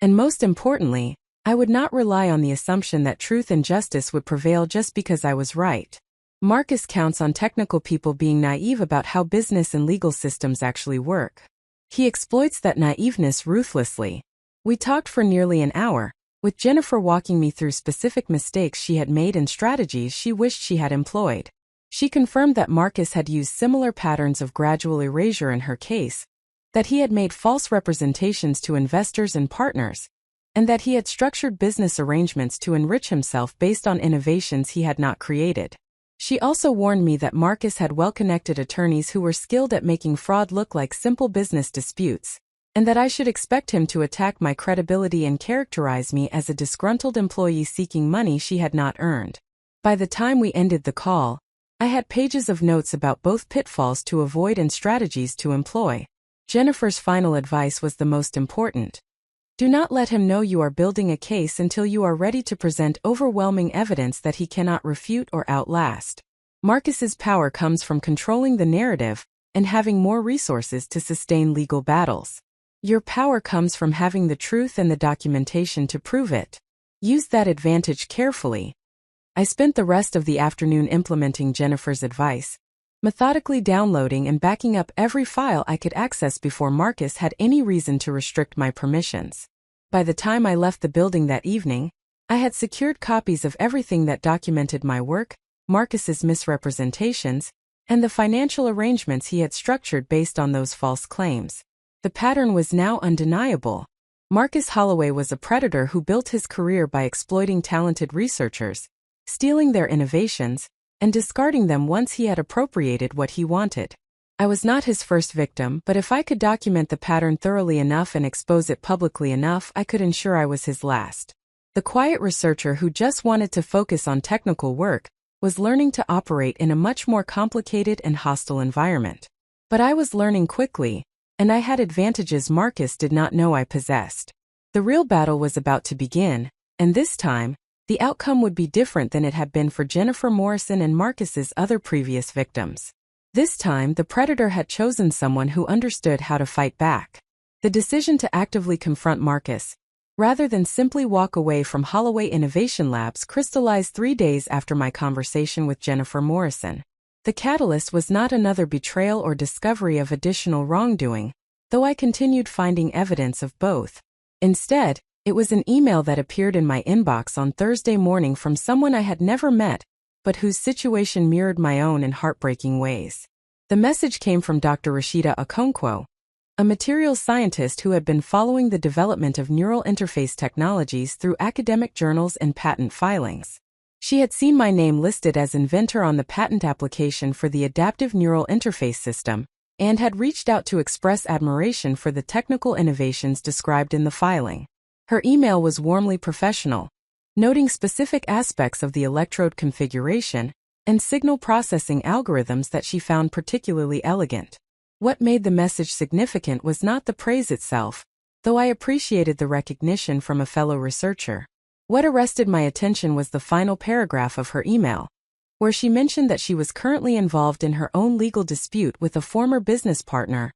A: And most importantly, I would not rely on the assumption that truth and justice would prevail just because I was right. Marcus counts on technical people being naive about how business and legal systems actually work. He exploits that naiveness ruthlessly." We talked for nearly an hour, with Jennifer walking me through specific mistakes she had made and strategies she wished she had employed. She confirmed that Marcus had used similar patterns of gradual erasure in her case, that he had made false representations to investors and partners, and that he had structured business arrangements to enrich himself based on innovations he had not created. She also warned me that Marcus had well-connected attorneys who were skilled at making fraud look like simple business disputes, and that I should expect him to attack my credibility and characterize me as a disgruntled employee seeking money she had not earned. By the time we ended the call, I had pages of notes about both pitfalls to avoid and strategies to employ. Jennifer's final advice was the most important. "Do not let him know you are building a case until you are ready to present overwhelming evidence that he cannot refute or outlast. Marcus's power comes from controlling the narrative and having more resources to sustain legal battles. Your power comes from having the truth and the documentation to prove it. Use that advantage carefully." I spent the rest of the afternoon implementing Jennifer's advice, methodically downloading and backing up every file I could access before Marcus had any reason to restrict my permissions. By the time I left the building that evening, I had secured copies of everything that documented my work, Marcus's misrepresentations, and the financial arrangements he had structured based on those false claims. The pattern was now undeniable. Marcus Holloway was a predator who built his career by exploiting talented researchers, stealing their innovations, and discarding them once he had appropriated what he wanted. I was not his first victim, but if I could document the pattern thoroughly enough and expose it publicly enough, I could ensure I was his last. The quiet researcher who just wanted to focus on technical work was learning to operate in a much more complicated and hostile environment. But I was learning quickly, and I had advantages Marcus did not know I possessed. The real battle was about to begin, and this time, the outcome would be different than it had been for Jennifer Morrison and Marcus's other previous victims. This time, the predator had chosen someone who understood how to fight back. The decision to actively confront Marcus, rather than simply walk away from Holloway Innovation Labs, crystallized 3 days after my conversation with Jennifer Morrison. The catalyst was not another betrayal or discovery of additional wrongdoing, though I continued finding evidence of both. Instead, it was an email that appeared in my inbox on Thursday morning from someone I had never met, but whose situation mirrored my own in heartbreaking ways. The message came from Dr. Rashida Okonkwo, a materials scientist who had been following the development of neural interface technologies through academic journals and patent filings. She had seen my name listed as inventor on the patent application for the adaptive neural interface system, and had reached out to express admiration for the technical innovations described in the filing. Her email was warmly professional, noting specific aspects of the electrode configuration and signal processing algorithms that she found particularly elegant. What made the message significant was not the praise itself, though I appreciated the recognition from a fellow researcher. What arrested my attention was the final paragraph of her email, where she mentioned that she was currently involved in her own legal dispute with a former business partner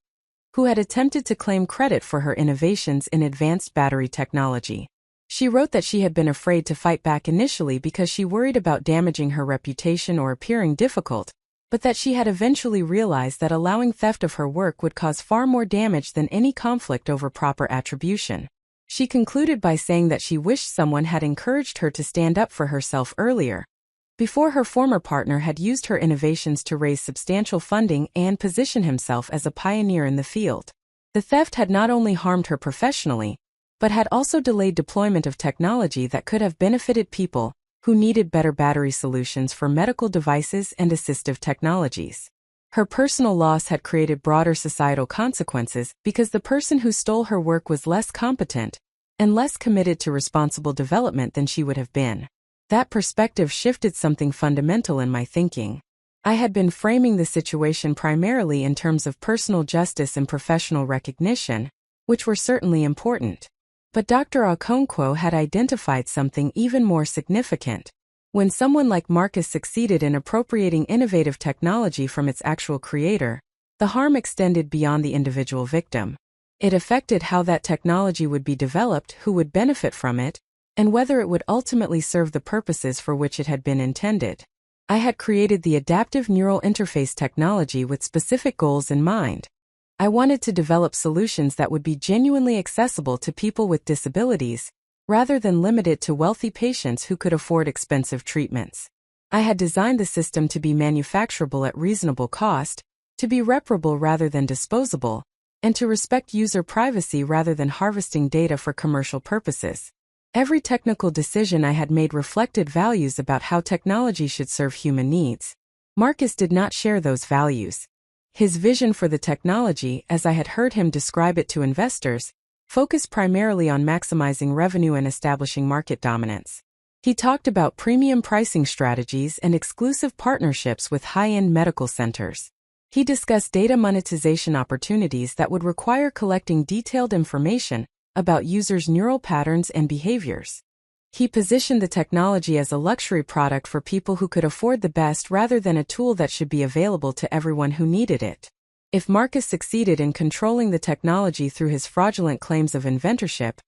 A: who had attempted to claim credit for her innovations in advanced battery technology. She wrote that she had been afraid to fight back initially because she worried about damaging her reputation or appearing difficult, but that she had eventually realized that allowing theft of her work would cause far more damage than any conflict over proper attribution. She concluded by saying that she wished someone had encouraged her to stand up for herself earlier, before her former partner had used her innovations to raise substantial funding and position himself as a pioneer in the field. The theft had not only harmed her professionally, but had also delayed deployment of technology that could have benefited people who needed better battery solutions for medical devices and assistive technologies. Her personal loss had created broader societal consequences because the person who stole her work was less competent and less committed to responsible development than she would have been. That perspective shifted something fundamental in my thinking. I had been framing the situation primarily in terms of personal justice and professional recognition, which were certainly important. But Dr. Okonkwo had identified something even more significant. When someone like Marcus succeeded in appropriating innovative technology from its actual creator, the harm extended beyond the individual victim. It affected how that technology would be developed, who would benefit from it, and whether it would ultimately serve the purposes for which it had been intended. I had created the adaptive neural interface technology with specific goals in mind. I wanted to develop solutions that would be genuinely accessible to people with disabilities, rather than limited to wealthy patients who could afford expensive treatments. I had designed the system to be manufacturable at reasonable cost, to be reparable rather than disposable, and to respect user privacy rather than harvesting data for commercial purposes. Every technical decision I had made reflected values about how technology should serve human needs. Marcus did not share those values. His vision for the technology, as I had heard him describe it to investors, focused primarily on maximizing revenue and establishing market dominance. He talked about premium pricing strategies and exclusive partnerships with high-end medical centers. He discussed data monetization opportunities that would require collecting detailed information about users' neural patterns and behaviors. He positioned the technology as a luxury product for people who could afford the best rather than a tool that should be available to everyone who needed it. If Marcus succeeded in controlling the technology through his fraudulent claims of inventorship,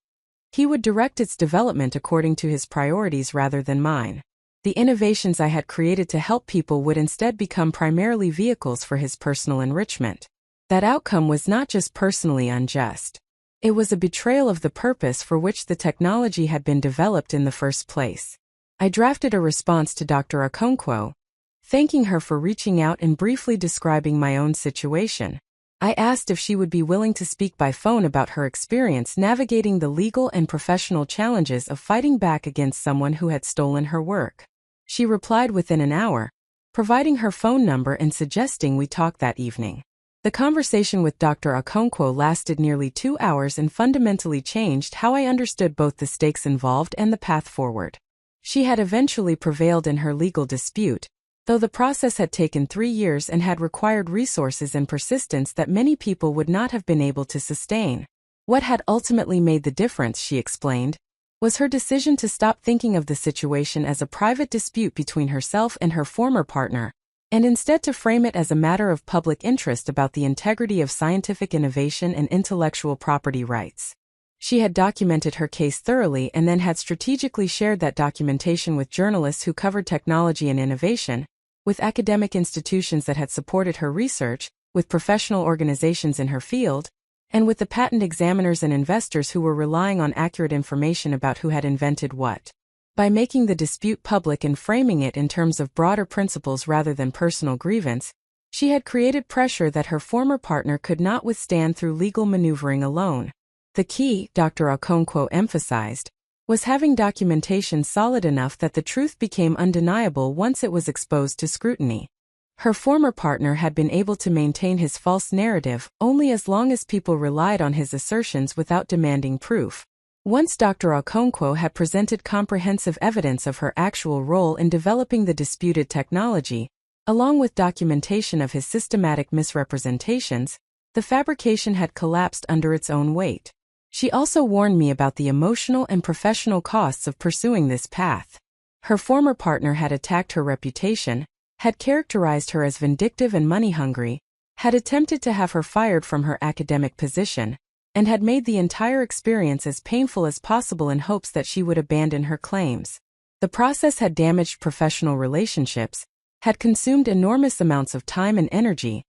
A: he would direct its development according to his priorities rather than mine. The innovations I had created to help people would instead become primarily vehicles for his personal enrichment. That outcome was not just personally unjust. It was a betrayal of the purpose for which the technology had been developed in the first place. I drafted a response to Dr. Okonkwo, thanking her for reaching out and briefly describing my own situation. I asked if she would be willing to speak by phone about her experience navigating the legal and professional challenges of fighting back against someone who had stolen her work. She replied within an hour, providing her phone number and suggesting we talk that evening. The conversation with Dr. Okonkwo lasted nearly 2 hours and fundamentally changed how I understood both the stakes involved and the path forward. She had eventually prevailed in her legal dispute, though the process had taken 3 years and had required resources and persistence that many people would not have been able to sustain. What had ultimately made the difference, she explained, was her decision to stop thinking of the situation as a private dispute between herself and her former partner, and instead to frame it as a matter of public interest about the integrity of scientific innovation and intellectual property rights. She had documented her case thoroughly and then had strategically shared that documentation with journalists who covered technology and innovation, with academic institutions that had supported her research, with professional organizations in her field, and with the patent examiners and investors who were relying on accurate information about who had invented what. By making the dispute public and framing it in terms of broader principles rather than personal grievance, she had created pressure that her former partner could not withstand through legal maneuvering alone. The key, Dr. Okonkwo emphasized, was having documentation solid enough that the truth became undeniable once it was exposed to scrutiny. Her former partner had been able to maintain his false narrative only as long as people relied on his assertions without demanding proof. Once Dr. Okonkwo had presented comprehensive evidence of her actual role in developing the disputed technology, along with documentation of his systematic misrepresentations, the fabrication had collapsed under its own weight. She also warned me about the emotional and professional costs of pursuing this path. Her former partner had attacked her reputation, had characterized her as vindictive and money-hungry, had attempted to have her fired from her academic position, and had made the entire experience as painful as possible in hopes that she would abandon her claims. The process had damaged professional relationships, had consumed enormous amounts of time and energy,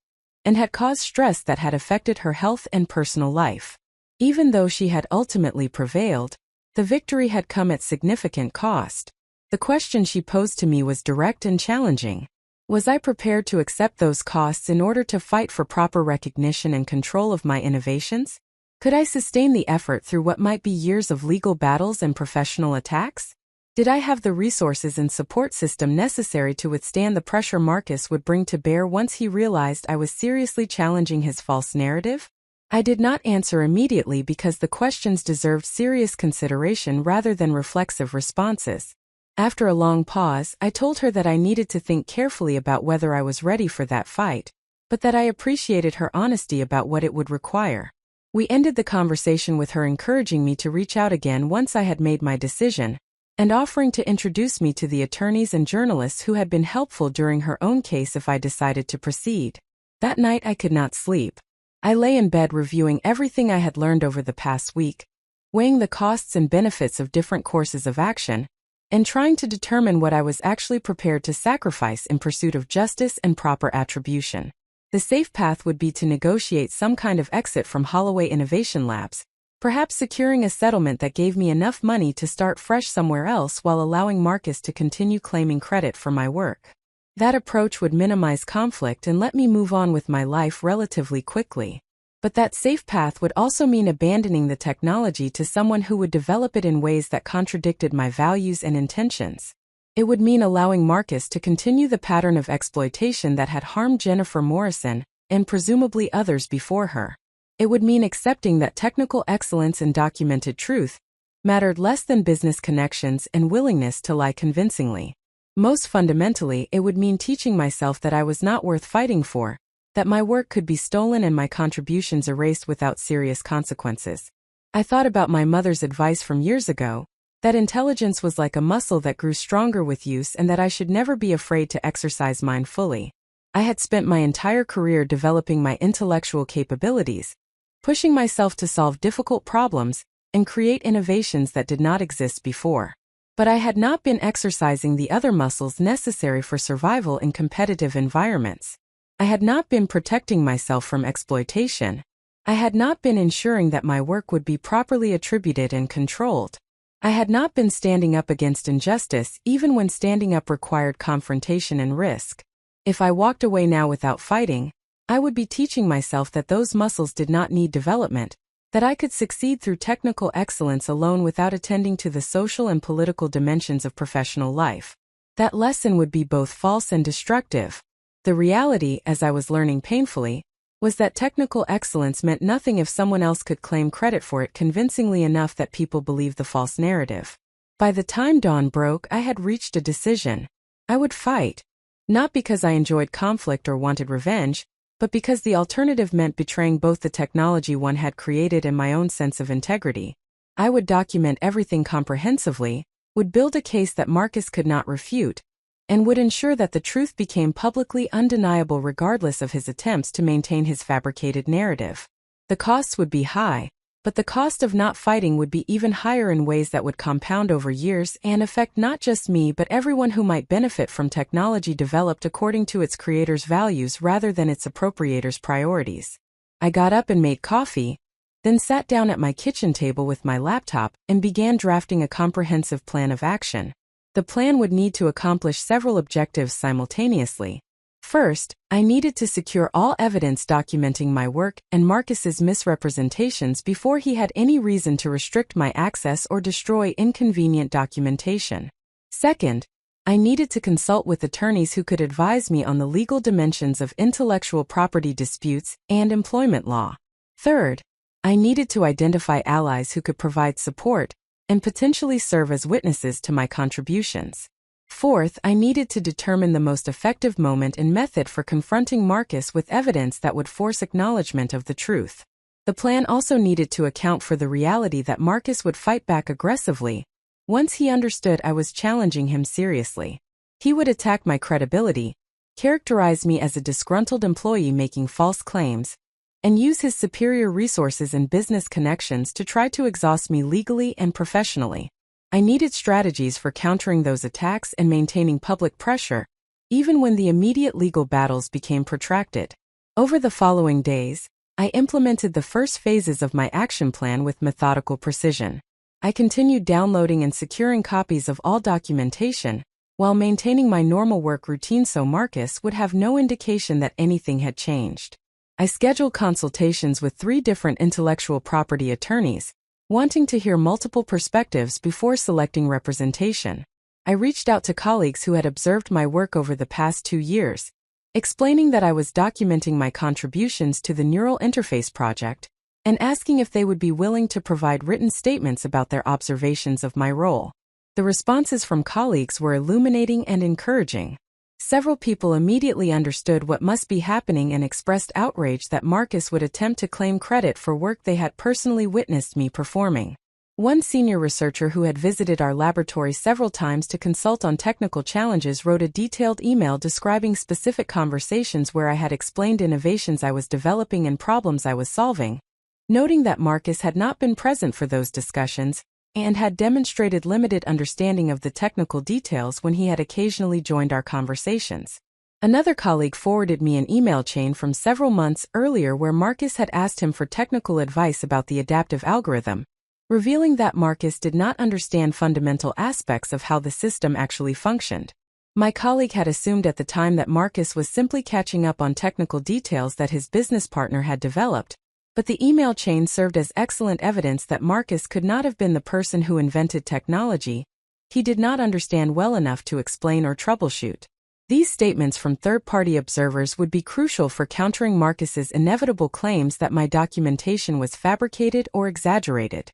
A: and had caused stress that had affected her health and personal life. Even though she had ultimately prevailed, the victory had come at significant cost. The question she posed to me was direct and challenging. Was I prepared to accept those costs in order to fight for proper recognition and control of my innovations? Could I sustain the effort through what might be years of legal battles and professional attacks? Did I have the resources and support system necessary to withstand the pressure Marcus would bring to bear once he realized I was seriously challenging his false narrative? I did not answer immediately because the questions deserved serious consideration rather than reflexive responses. After a long pause, I told her that I needed to think carefully about whether I was ready for that fight, but that I appreciated her honesty about what it would require. We ended the conversation with her encouraging me to reach out again once I had made my decision, and offering to introduce me to the attorneys and journalists who had been helpful during her own case if I decided to proceed. That night I could not sleep. I lay in bed reviewing everything I had learned over the past week, weighing the costs and benefits of different courses of action, and trying to determine what I was actually prepared to sacrifice in pursuit of justice and proper attribution. The safe path would be to negotiate some kind of exit from Holloway Innovation Labs, perhaps securing a settlement that gave me enough money to start fresh somewhere else while allowing Marcus to continue claiming credit for my work. That approach would minimize conflict and let me move on with my life relatively quickly. But that safe path would also mean abandoning the technology to someone who would develop it in ways that contradicted my values and intentions. It would mean allowing Marcus to continue the pattern of exploitation that had harmed Jennifer Morrison, and presumably others before her. It would mean accepting that technical excellence and documented truth mattered less than business connections and willingness to lie convincingly. Most fundamentally, it would mean teaching myself that I was not worth fighting for, that my work could be stolen and my contributions erased without serious consequences. I thought about my mother's advice from years ago, that intelligence was like a muscle that grew stronger with use and that I should never be afraid to exercise mine fully. I had spent my entire career developing my intellectual capabilities, pushing myself to solve difficult problems and create innovations that did not exist before. But I had not been exercising the other muscles necessary for survival in competitive environments. I had not been protecting myself from exploitation. I had not been ensuring that my work would be properly attributed and controlled. I had not been standing up against injustice even when standing up required confrontation and risk. If I walked away now without fighting, I would be teaching myself that those muscles did not need development, that I could succeed through technical excellence alone without attending to the social and political dimensions of professional life. That lesson would be both false and destructive. The reality, as I was learning painfully, was that technical excellence meant nothing if someone else could claim credit for it convincingly enough that people believed the false narrative. By the time dawn broke, I had reached a decision. I would fight. Not because I enjoyed conflict or wanted revenge, but because the alternative meant betraying both the technology one had created and my own sense of integrity. I would document everything comprehensively, would build a case that Marcus could not refute, and would ensure that the truth became publicly undeniable regardless of his attempts to maintain his fabricated narrative. The costs would be high, but the cost of not fighting would be even higher in ways that would compound over years and affect not just me but everyone who might benefit from technology developed according to its creator's values rather than its appropriator's priorities. I got up and made coffee, then sat down at my kitchen table with my laptop and began drafting a comprehensive plan of action. The plan would need to accomplish several objectives simultaneously. First, I needed to secure all evidence documenting my work and Marcus's misrepresentations before he had any reason to restrict my access or destroy inconvenient documentation. Second, I needed to consult with attorneys who could advise me on the legal dimensions of intellectual property disputes and employment law. Third, I needed to identify allies who could provide support and potentially serve as witnesses to my contributions. Fourth, I needed to determine the most effective moment and method for confronting Marcus with evidence that would force acknowledgement of the truth. The plan also needed to account for the reality that Marcus would fight back aggressively once he understood I was challenging him seriously. He would attack my credibility, characterize me as a disgruntled employee making false claims, and use his superior resources and business connections to try to exhaust me legally and professionally. I needed strategies for countering those attacks and maintaining public pressure, even when the immediate legal battles became protracted. Over the following days, I implemented the first phases of my action plan with methodical precision. I continued downloading and securing copies of all documentation, while maintaining my normal work routine so Marcus would have no indication that anything had changed. I scheduled consultations with 3 different intellectual property attorneys, wanting to hear multiple perspectives before selecting representation. I reached out to colleagues who had observed my work over the past 2 years, explaining that I was documenting my contributions to the Neural Interface project, and asking if they would be willing to provide written statements about their observations of my role. The responses from colleagues were illuminating and encouraging. Several people immediately understood what must be happening and expressed outrage that Marcus would attempt to claim credit for work they had personally witnessed me performing. One senior researcher who had visited our laboratory several times to consult on technical challenges wrote a detailed email describing specific conversations where I had explained innovations I was developing and problems I was solving, noting that Marcus had not been present for those discussions and had demonstrated limited understanding of the technical details when he had occasionally joined our conversations. Another colleague forwarded me an email chain from several months earlier where Marcus had asked him for technical advice about the adaptive algorithm, revealing that Marcus did not understand fundamental aspects of how the system actually functioned. My colleague had assumed at the time that Marcus was simply catching up on technical details that his business partner had developed, but the email chain served as excellent evidence that Marcus could not have been the person who invented technology. He did not understand well enough to explain or troubleshoot. These statements from third-party observers would be crucial for countering Marcus's inevitable claims that my documentation was fabricated or exaggerated.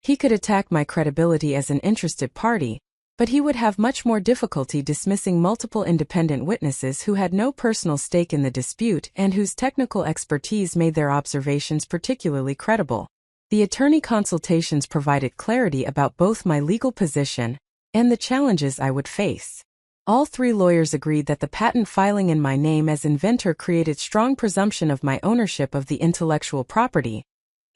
A: He could attack my credibility as an interested party, but he would have much more difficulty dismissing multiple independent witnesses who had no personal stake in the dispute and whose technical expertise made their observations particularly credible. The attorney consultations provided clarity about both my legal position and the challenges I would face. All 3 lawyers agreed that the patent filing in my name as inventor created strong presumption of my ownership of the intellectual property,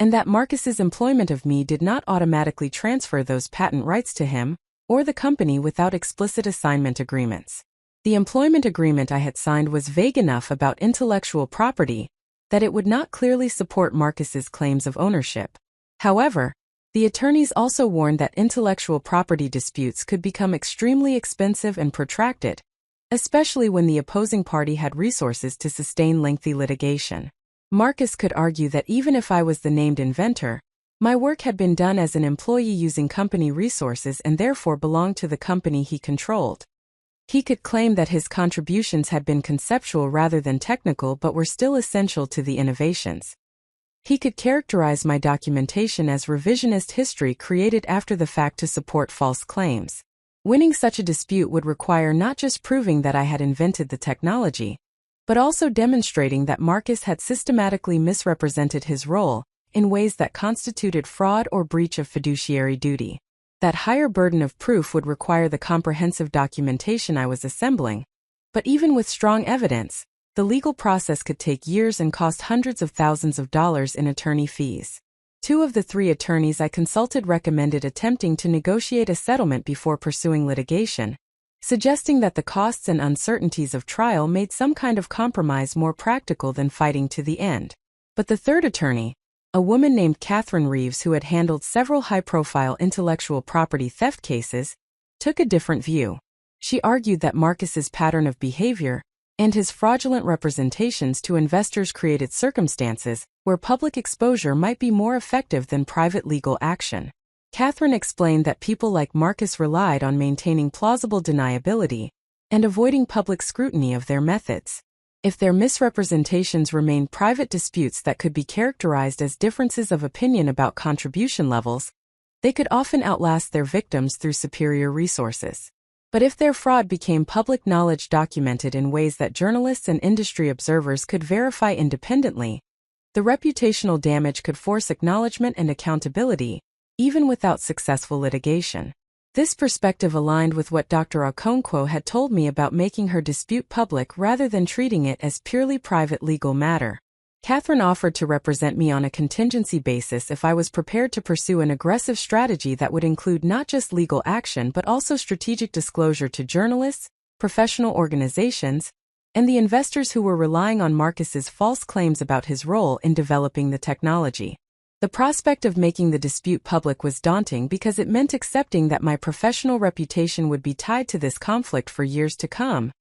A: and that Marcus's employment of me did not automatically transfer those patent rights to him, or the company without explicit assignment agreements. The employment agreement I had signed was vague enough about intellectual property that it would not clearly support Marcus's claims of ownership. However, the attorneys also warned that intellectual property disputes could become extremely expensive and protracted, especially when the opposing party had resources to sustain lengthy litigation. Marcus could argue that even if I was the named inventor, my work had been done as an employee using company resources and therefore belonged to the company he controlled. He could claim that his contributions had been conceptual rather than technical but were still essential to the innovations. He could characterize my documentation as revisionist history created after the fact to support false claims. Winning such a dispute would require not just proving that I had invented the technology, but also demonstrating that Marcus had systematically misrepresented his role in ways that constituted fraud or breach of fiduciary duty. That higher burden of proof would require the comprehensive documentation I was assembling, but even with strong evidence, the legal process could take years and cost hundreds of thousands of dollars in attorney fees. 2 of the 3 attorneys I consulted recommended attempting to negotiate a settlement before pursuing litigation, suggesting that the costs and uncertainties of trial made some kind of compromise more practical than fighting to the end. But the 3rd attorney, a woman named Catherine Reeves who had handled several high-profile intellectual property theft cases, took a different view. She argued that Marcus's pattern of behavior and his fraudulent representations to investors created circumstances where public exposure might be more effective than private legal action. Catherine explained that people like Marcus relied on maintaining plausible deniability and avoiding public scrutiny of their methods. If their misrepresentations remained private disputes that could be characterized as differences of opinion about contribution levels, they could often outlast their victims through superior resources. But if their fraud became public knowledge documented in ways that journalists and industry observers could verify independently, the reputational damage could force acknowledgement and accountability, even without successful litigation. This perspective aligned with what Dr. Okonkwo had told me about making her dispute public rather than treating it as purely private legal matter. Catherine offered to represent me on a contingency basis if I was prepared to pursue an aggressive strategy that would include not just legal action but also strategic disclosure to journalists, professional organizations, and the investors who were relying on Marcus's false claims about his role in developing the technology. The prospect of making the dispute public was daunting because it meant accepting that my professional reputation would be tied to this conflict for years to come,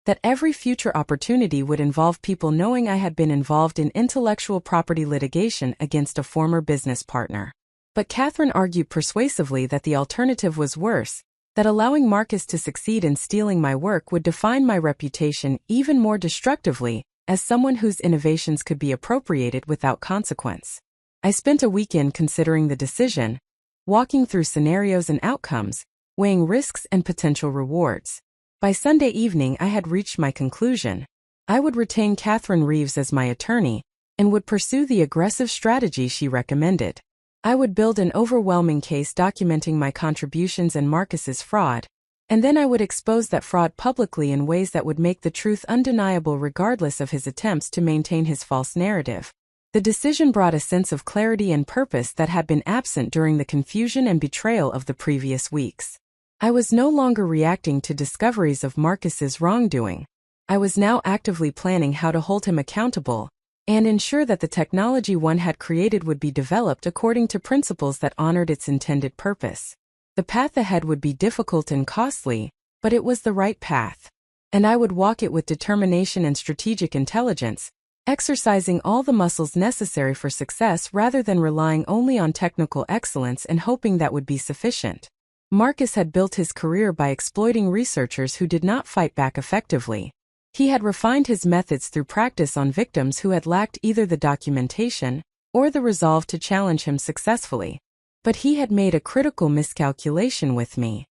A: that every future opportunity would involve people knowing I had been involved in intellectual property litigation against a former business partner. But Catherine argued persuasively that the alternative was worse, that allowing Marcus to succeed in stealing my work would define my reputation even more destructively as someone whose innovations could be appropriated without consequence. I spent a weekend considering the decision, walking through scenarios and outcomes, weighing risks and potential rewards. By Sunday evening I had reached my conclusion. I would retain Catherine Reeves as my attorney, and would pursue the aggressive strategy she recommended. I would build an overwhelming case documenting my contributions and Marcus's fraud, and then I would expose that fraud publicly in ways that would make the truth undeniable regardless of his attempts to maintain his false narrative. The decision brought a sense of clarity and purpose that had been absent during the confusion and betrayal of the previous weeks. I was no longer reacting to discoveries of Marcus's wrongdoing. I was now actively planning how to hold him accountable and ensure that the technology one had created would be developed according to principles that honored its intended purpose. The path ahead would be difficult and costly, but it was the right path. And I would walk it with determination and strategic intelligence, exercising all the muscles necessary for success rather than relying only on technical excellence and hoping that would be sufficient. Marcus had built his career by exploiting researchers who did not fight back effectively. He had refined his methods through practice on victims who had lacked either the documentation or the resolve to challenge him successfully. But he had made a critical miscalculation with me.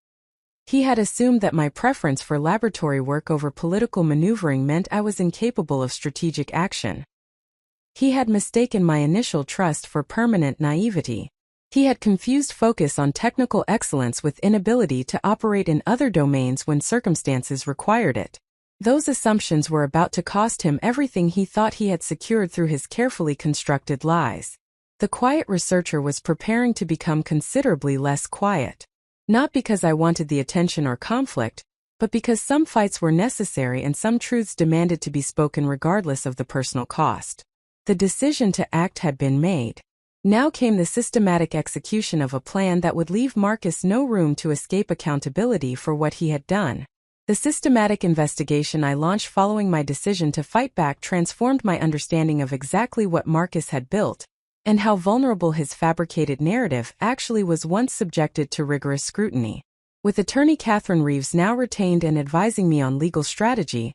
A: He had assumed that my preference for laboratory work over political maneuvering meant I was incapable of strategic action. He had mistaken my initial trust for permanent naivety. He had confused focus on technical excellence with inability to operate in other domains when circumstances required it. Those assumptions were about to cost him everything he thought he had secured through his carefully constructed lies. The quiet researcher was preparing to become considerably less quiet. Not because I wanted the attention or conflict, but because some fights were necessary and some truths demanded to be spoken regardless of the personal cost. The decision to act had been made. Now came the systematic execution of a plan that would leave Marcus no room to escape accountability for what he had done. The systematic investigation I launched following my decision to fight back transformed my understanding of exactly what Marcus had built, and how vulnerable his fabricated narrative actually was once subjected to rigorous scrutiny. With attorney Catherine Reeves now retained and advising me on legal strategy,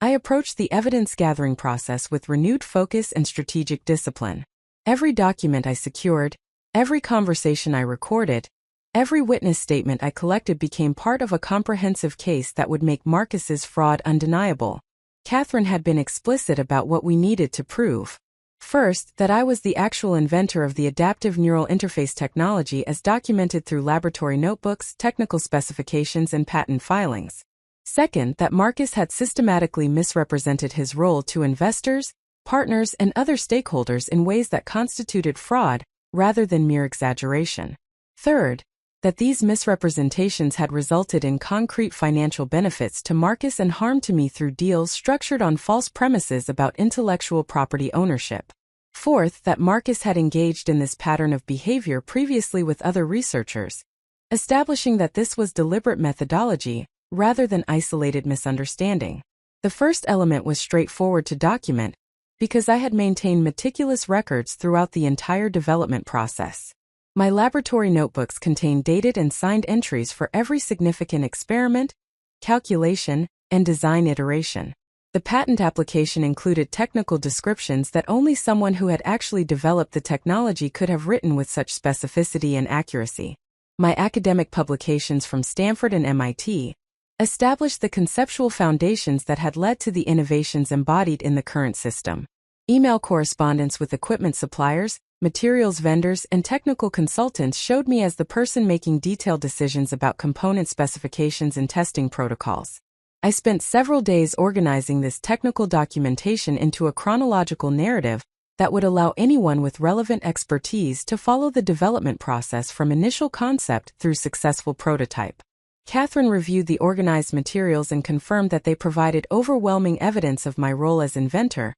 A: I approached the evidence-gathering process with renewed focus and strategic discipline. Every document I secured, every conversation I recorded, every witness statement I collected became part of a comprehensive case that would make Marcus's fraud undeniable. Catherine had been explicit about what we needed to prove. First, that I was the actual inventor of the adaptive neural interface technology as documented through laboratory notebooks, technical specifications, and patent filings. Second, that Marcus had systematically misrepresented his role to investors, partners, and other stakeholders in ways that constituted fraud, rather than mere exaggeration. Third, that these misrepresentations had resulted in concrete financial benefits to Marcus and harm to me through deals structured on false premises about intellectual property ownership. Fourth, that Marcus had engaged in this pattern of behavior previously with other researchers, establishing that this was deliberate methodology, rather than isolated misunderstanding. The first element was straightforward to document, because I had maintained meticulous records throughout the entire development process. My laboratory notebooks contained dated and signed entries for every significant experiment, calculation, and design iteration. The patent application included technical descriptions that only someone who had actually developed the technology could have written with such specificity and accuracy. My academic publications from Stanford and MIT established the conceptual foundations that had led to the innovations embodied in the current system. Email correspondence with equipment suppliers, materials vendors, and technical consultants showed me as the person making detailed decisions about component specifications and testing protocols. I spent several days organizing this technical documentation into a chronological narrative that would allow anyone with relevant expertise to follow the development process from initial concept through successful prototype. Catherine reviewed the organized materials and confirmed that they provided overwhelming evidence of my role as inventor,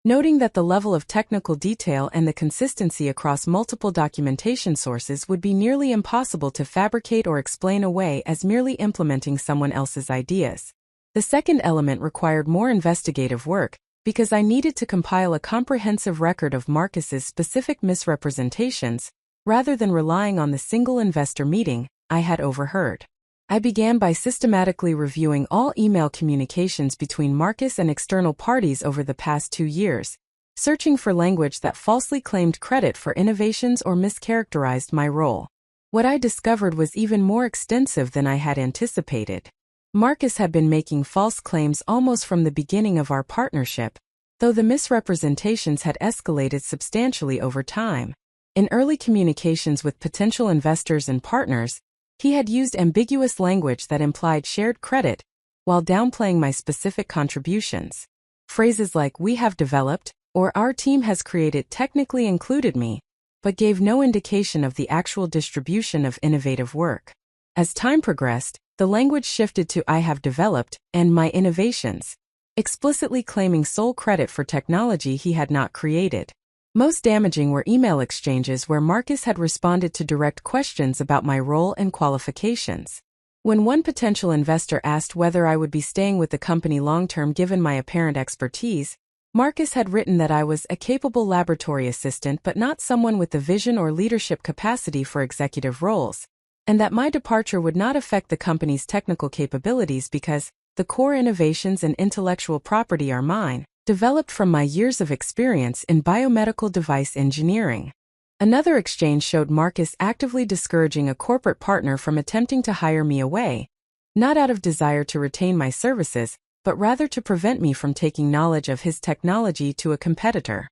A: noting that the level of technical detail and the consistency across multiple documentation sources would be nearly impossible to fabricate or explain away as merely implementing someone else's ideas. The second element required more investigative work, because I needed to compile a comprehensive record of Marcus's specific misrepresentations, rather than relying on the single investor meeting I had overheard. I began by systematically reviewing all email communications between Marcus and external parties over the past 2 years, searching for language that falsely claimed credit for innovations or mischaracterized my role. What I discovered was even more extensive than I had anticipated. Marcus had been making false claims almost from the beginning of our partnership, though the misrepresentations had escalated substantially over time. In early communications with potential investors and partners, he had used ambiguous language that implied shared credit, while downplaying my specific contributions. Phrases like "we have developed" or "our team has created" technically included me, but gave no indication of the actual distribution of innovative work. As time progressed, the language shifted to "I have developed" and "my innovations," explicitly claiming sole credit for technology he had not created. Most damaging were email exchanges where Marcus had responded to direct questions about my role and qualifications. When one potential investor asked whether I would be staying with the company long-term given my apparent expertise, Marcus had written that I was a capable laboratory assistant but not someone with the vision or leadership capacity for executive roles, and that my departure would not affect the company's technical capabilities because the core innovations and intellectual property are mine, developed from my years of experience in biomedical device engineering. Another exchange showed Marcus actively discouraging a corporate partner from attempting to hire me away, not out of desire to retain my services, but rather to prevent me from taking knowledge of his technology to a competitor.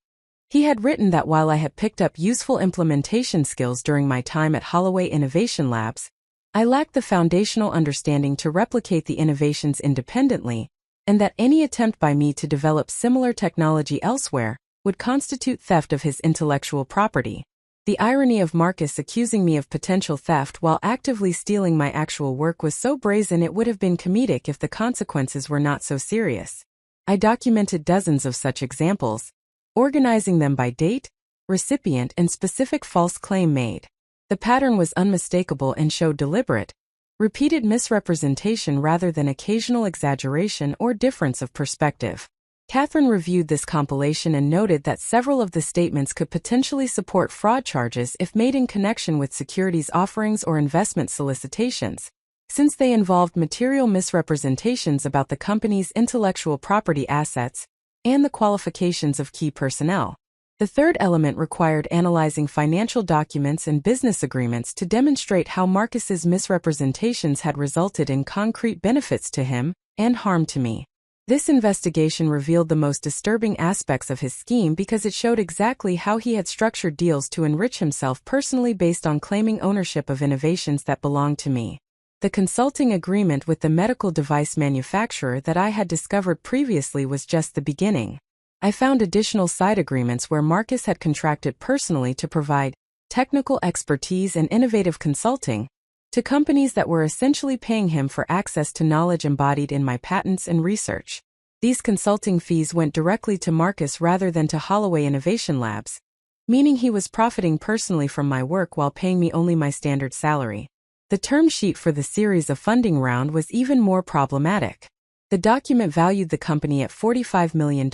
A: He had written that while I had picked up useful implementation skills during my time at Holloway Innovation Labs, I lacked the foundational understanding to replicate the innovations independently, and that any attempt by me to develop similar technology elsewhere would constitute theft of his intellectual property. The irony of Marcus accusing me of potential theft while actively stealing my actual work was so brazen it would have been comedic if the consequences were not so serious. I documented dozens of such examples, organizing them by date, recipient, and specific false claim made. The pattern was unmistakable and showed deliberate, repeated misrepresentation rather than occasional exaggeration or difference of perspective. Catherine reviewed this compilation and noted that several of the statements could potentially support fraud charges if made in connection with securities offerings or investment solicitations, since they involved material misrepresentations about the company's intellectual property assets and the qualifications of key personnel. The third element required analyzing financial documents and business agreements to demonstrate how Marcus's misrepresentations had resulted in concrete benefits to him and harm to me. This investigation revealed the most disturbing aspects of his scheme because it showed exactly how he had structured deals to enrich himself personally based on claiming ownership of innovations that belonged to me. The consulting agreement with the medical device manufacturer that I had discovered previously was just the beginning. I found additional side agreements where Marcus had contracted personally to provide technical expertise and innovative consulting to companies that were essentially paying him for access to knowledge embodied in my patents and research. These consulting fees went directly to Marcus rather than to Holloway Innovation Labs, meaning he was profiting personally from my work while paying me only my standard salary. The term sheet for the series of funding round was even more problematic. The document valued the company at $45 million,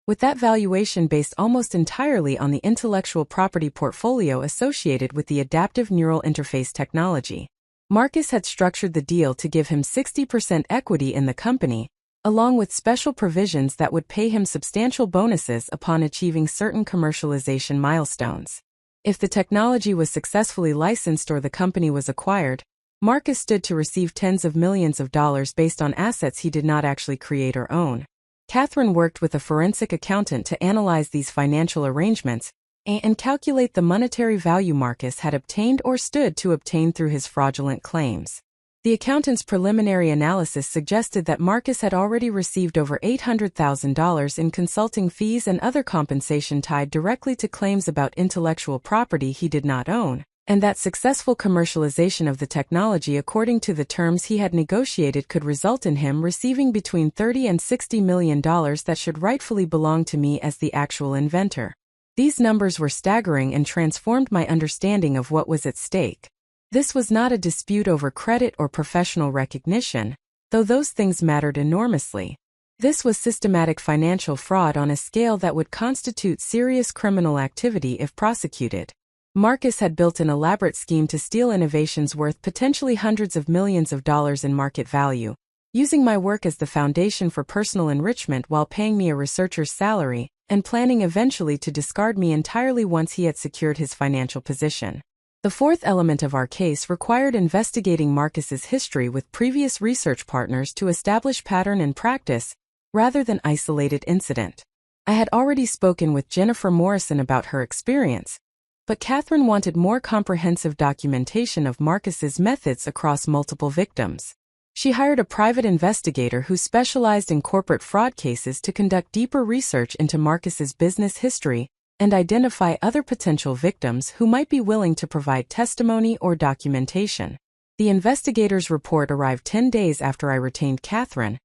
A: with that valuation based almost entirely on the intellectual property portfolio associated with the adaptive neural interface technology. Marcus had structured the deal to give him 60% equity in the company, along with special provisions that would pay him substantial bonuses upon achieving certain commercialization milestones. If the technology was successfully licensed or the company was acquired, Marcus stood to receive tens of millions of dollars based on assets he did not actually create or own. Catherine worked with a forensic accountant to analyze these financial arrangements and calculate the monetary value Marcus had obtained or stood to obtain through his fraudulent claims. The accountant's preliminary analysis suggested that Marcus had already received over $800,000 in consulting fees and other compensation tied directly to claims about intellectual property he did not own, and that successful commercialization of the technology according to the terms he had negotiated could result in him receiving between $30 and $60 million that should rightfully belong to me as the actual inventor. These numbers were staggering and transformed my understanding of what was at stake. This was not a dispute over credit or professional recognition, though those things mattered enormously. This was systematic financial fraud on a scale that would constitute serious criminal activity if prosecuted. Marcus had built an elaborate scheme to steal innovations worth potentially hundreds of millions of dollars in market value, using my work as the foundation for personal enrichment while paying me a researcher's salary, and planning eventually to discard me entirely once he had secured his financial position. The fourth element of our case required investigating Marcus's history with previous research partners to establish pattern and practice, rather than isolated incident. I had already spoken with Jennifer Morrison about her experience, but Catherine wanted more comprehensive documentation of Marcus's methods across multiple victims. She hired a private investigator who specialized in corporate fraud cases to conduct deeper research into Marcus's business history and identify other potential victims who might be willing to provide testimony or documentation. The investigator's report arrived 10 days after I retained Catherine,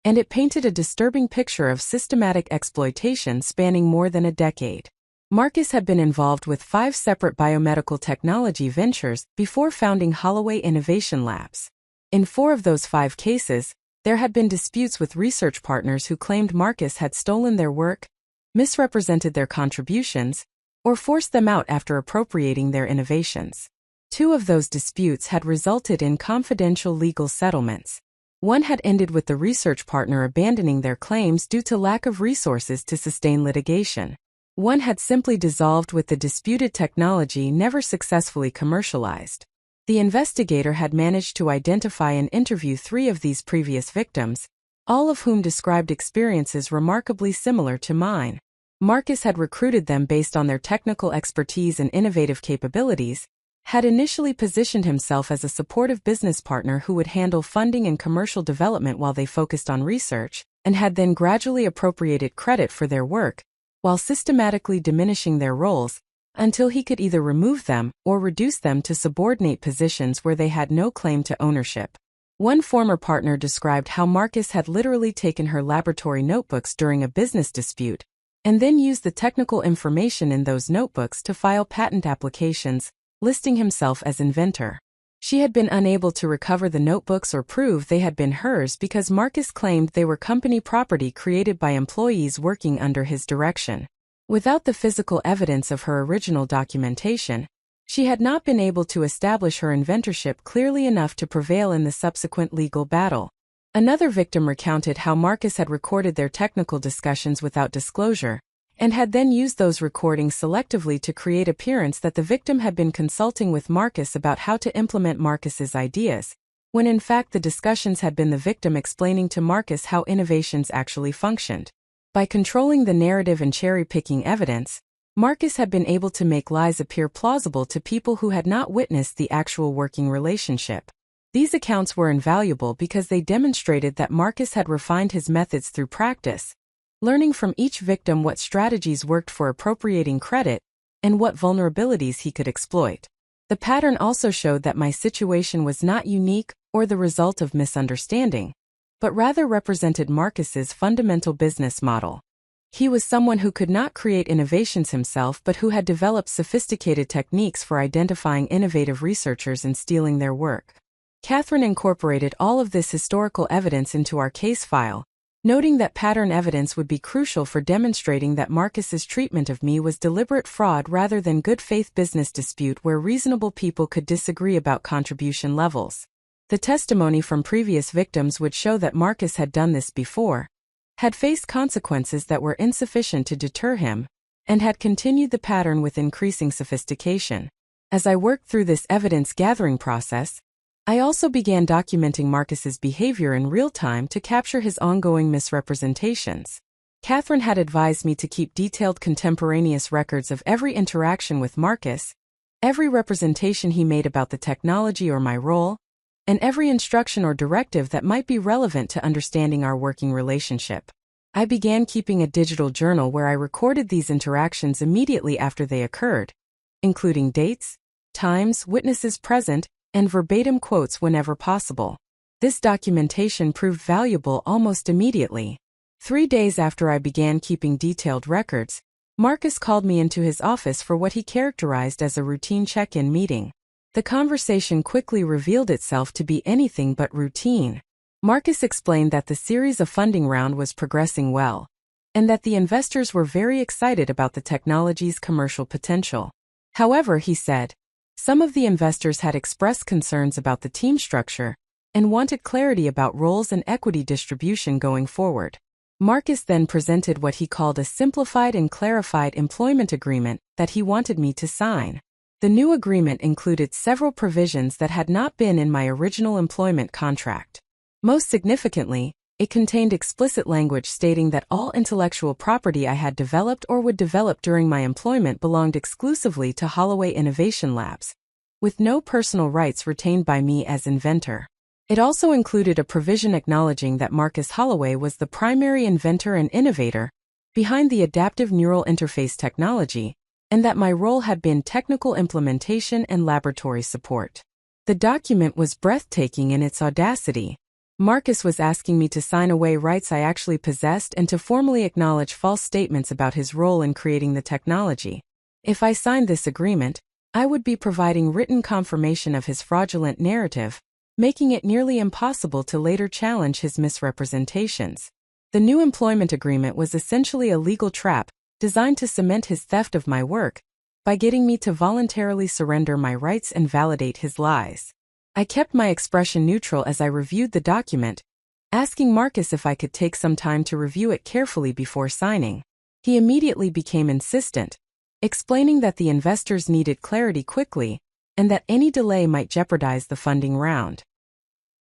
A: and it painted a disturbing picture of systematic exploitation spanning more than a decade. Marcus had been involved with 5 separate biomedical technology ventures before founding Holloway Innovation Labs. In 4 of those 5 cases, there had been disputes with research partners who claimed Marcus had stolen their work, misrepresented their contributions, or forced them out after appropriating their innovations. 2 of those disputes had resulted in confidential legal settlements. One had ended with the research partner abandoning their claims due to lack of resources to sustain litigation. One had simply dissolved with the disputed technology never successfully commercialized. The investigator had managed to identify and interview 3 of these previous victims, all of whom described experiences remarkably similar to mine. Marcus had recruited them based on their technical expertise and innovative capabilities, had initially positioned himself as a supportive business partner who would handle funding and commercial development while they focused on research, and had then gradually appropriated credit for their work, while systematically diminishing their roles, until he could either remove them or reduce them to subordinate positions where they had no claim to ownership. One former partner described how Marcus had literally taken her laboratory notebooks during a business dispute, and then used the technical information in those notebooks to file patent applications, listing himself as inventor. She had been unable to recover the notebooks or prove they had been hers because Marcus claimed they were company property created by employees working under his direction. Without the physical evidence of her original documentation, she had not been able to establish her inventorship clearly enough to prevail in the subsequent legal battle. Another victim recounted how Marcus had recorded their technical discussions without disclosure, and had then used those recordings selectively to create appearance that the victim had been consulting with Marcus about how to implement Marcus's ideas, when in fact the discussions had been the victim explaining to Marcus how innovations actually functioned. By controlling the narrative and cherry-picking evidence, Marcus had been able to make lies appear plausible to people who had not witnessed the actual working relationship. These accounts were invaluable because they demonstrated that Marcus had refined his methods through practice, learning from each victim what strategies worked for appropriating credit and what vulnerabilities he could exploit. The pattern also showed that my situation was not unique or the result of misunderstanding, but rather represented Marcus's fundamental business model. He was someone who could not create innovations himself but who had developed sophisticated techniques for identifying innovative researchers and stealing their work. Catherine incorporated all of this historical evidence into our case file, noting that pattern evidence would be crucial for demonstrating that Marcus's treatment of me was deliberate fraud rather than good faith business dispute where reasonable people could disagree about contribution levels. The testimony from previous victims would show that Marcus had done this before, had faced consequences that were insufficient to deter him, and had continued the pattern with increasing sophistication. As I worked through this evidence-gathering process, I also began documenting Marcus's behavior in real time to capture his ongoing misrepresentations. Catherine had advised me to keep detailed contemporaneous records of every interaction with Marcus, every representation he made about the technology or my role, and every instruction or directive that might be relevant to understanding our working relationship. I began keeping a digital journal where I recorded these interactions immediately after they occurred, including dates, times, witnesses present, and verbatim quotes whenever possible. This documentation proved valuable almost immediately. 3 days after I began keeping detailed records, Marcus called me into his office for what he characterized as a routine check-in meeting. The conversation quickly revealed itself to be anything but routine. Marcus explained that the series of funding round was progressing well, and that the investors were very excited about the technology's commercial potential. However, he said, some of the investors had expressed concerns about the team structure and wanted clarity about roles and equity distribution going forward. Marcus then presented what he called a simplified and clarified employment agreement that he wanted me to sign. The new agreement included several provisions that had not been in my original employment contract. Most significantly, it contained explicit language stating that all intellectual property I had developed or would develop during my employment belonged exclusively to Holloway Innovation Labs, with no personal rights retained by me as inventor. It also included a provision acknowledging that Marcus Holloway was the primary inventor and innovator behind the adaptive neural interface technology, and that my role had been technical implementation and laboratory support. The document was breathtaking in its audacity. Marcus was asking me to sign away rights I actually possessed and to formally acknowledge false statements about his role in creating the technology. If I signed this agreement, I would be providing written confirmation of his fraudulent narrative, making it nearly impossible to later challenge his misrepresentations. The new employment agreement was essentially a legal trap designed to cement his theft of my work by getting me to voluntarily surrender my rights and validate his lies. I kept my expression neutral as I reviewed the document, asking Marcus if I could take some time to review it carefully before signing. He immediately became insistent, explaining that the investors needed clarity quickly and that any delay might jeopardize the funding round.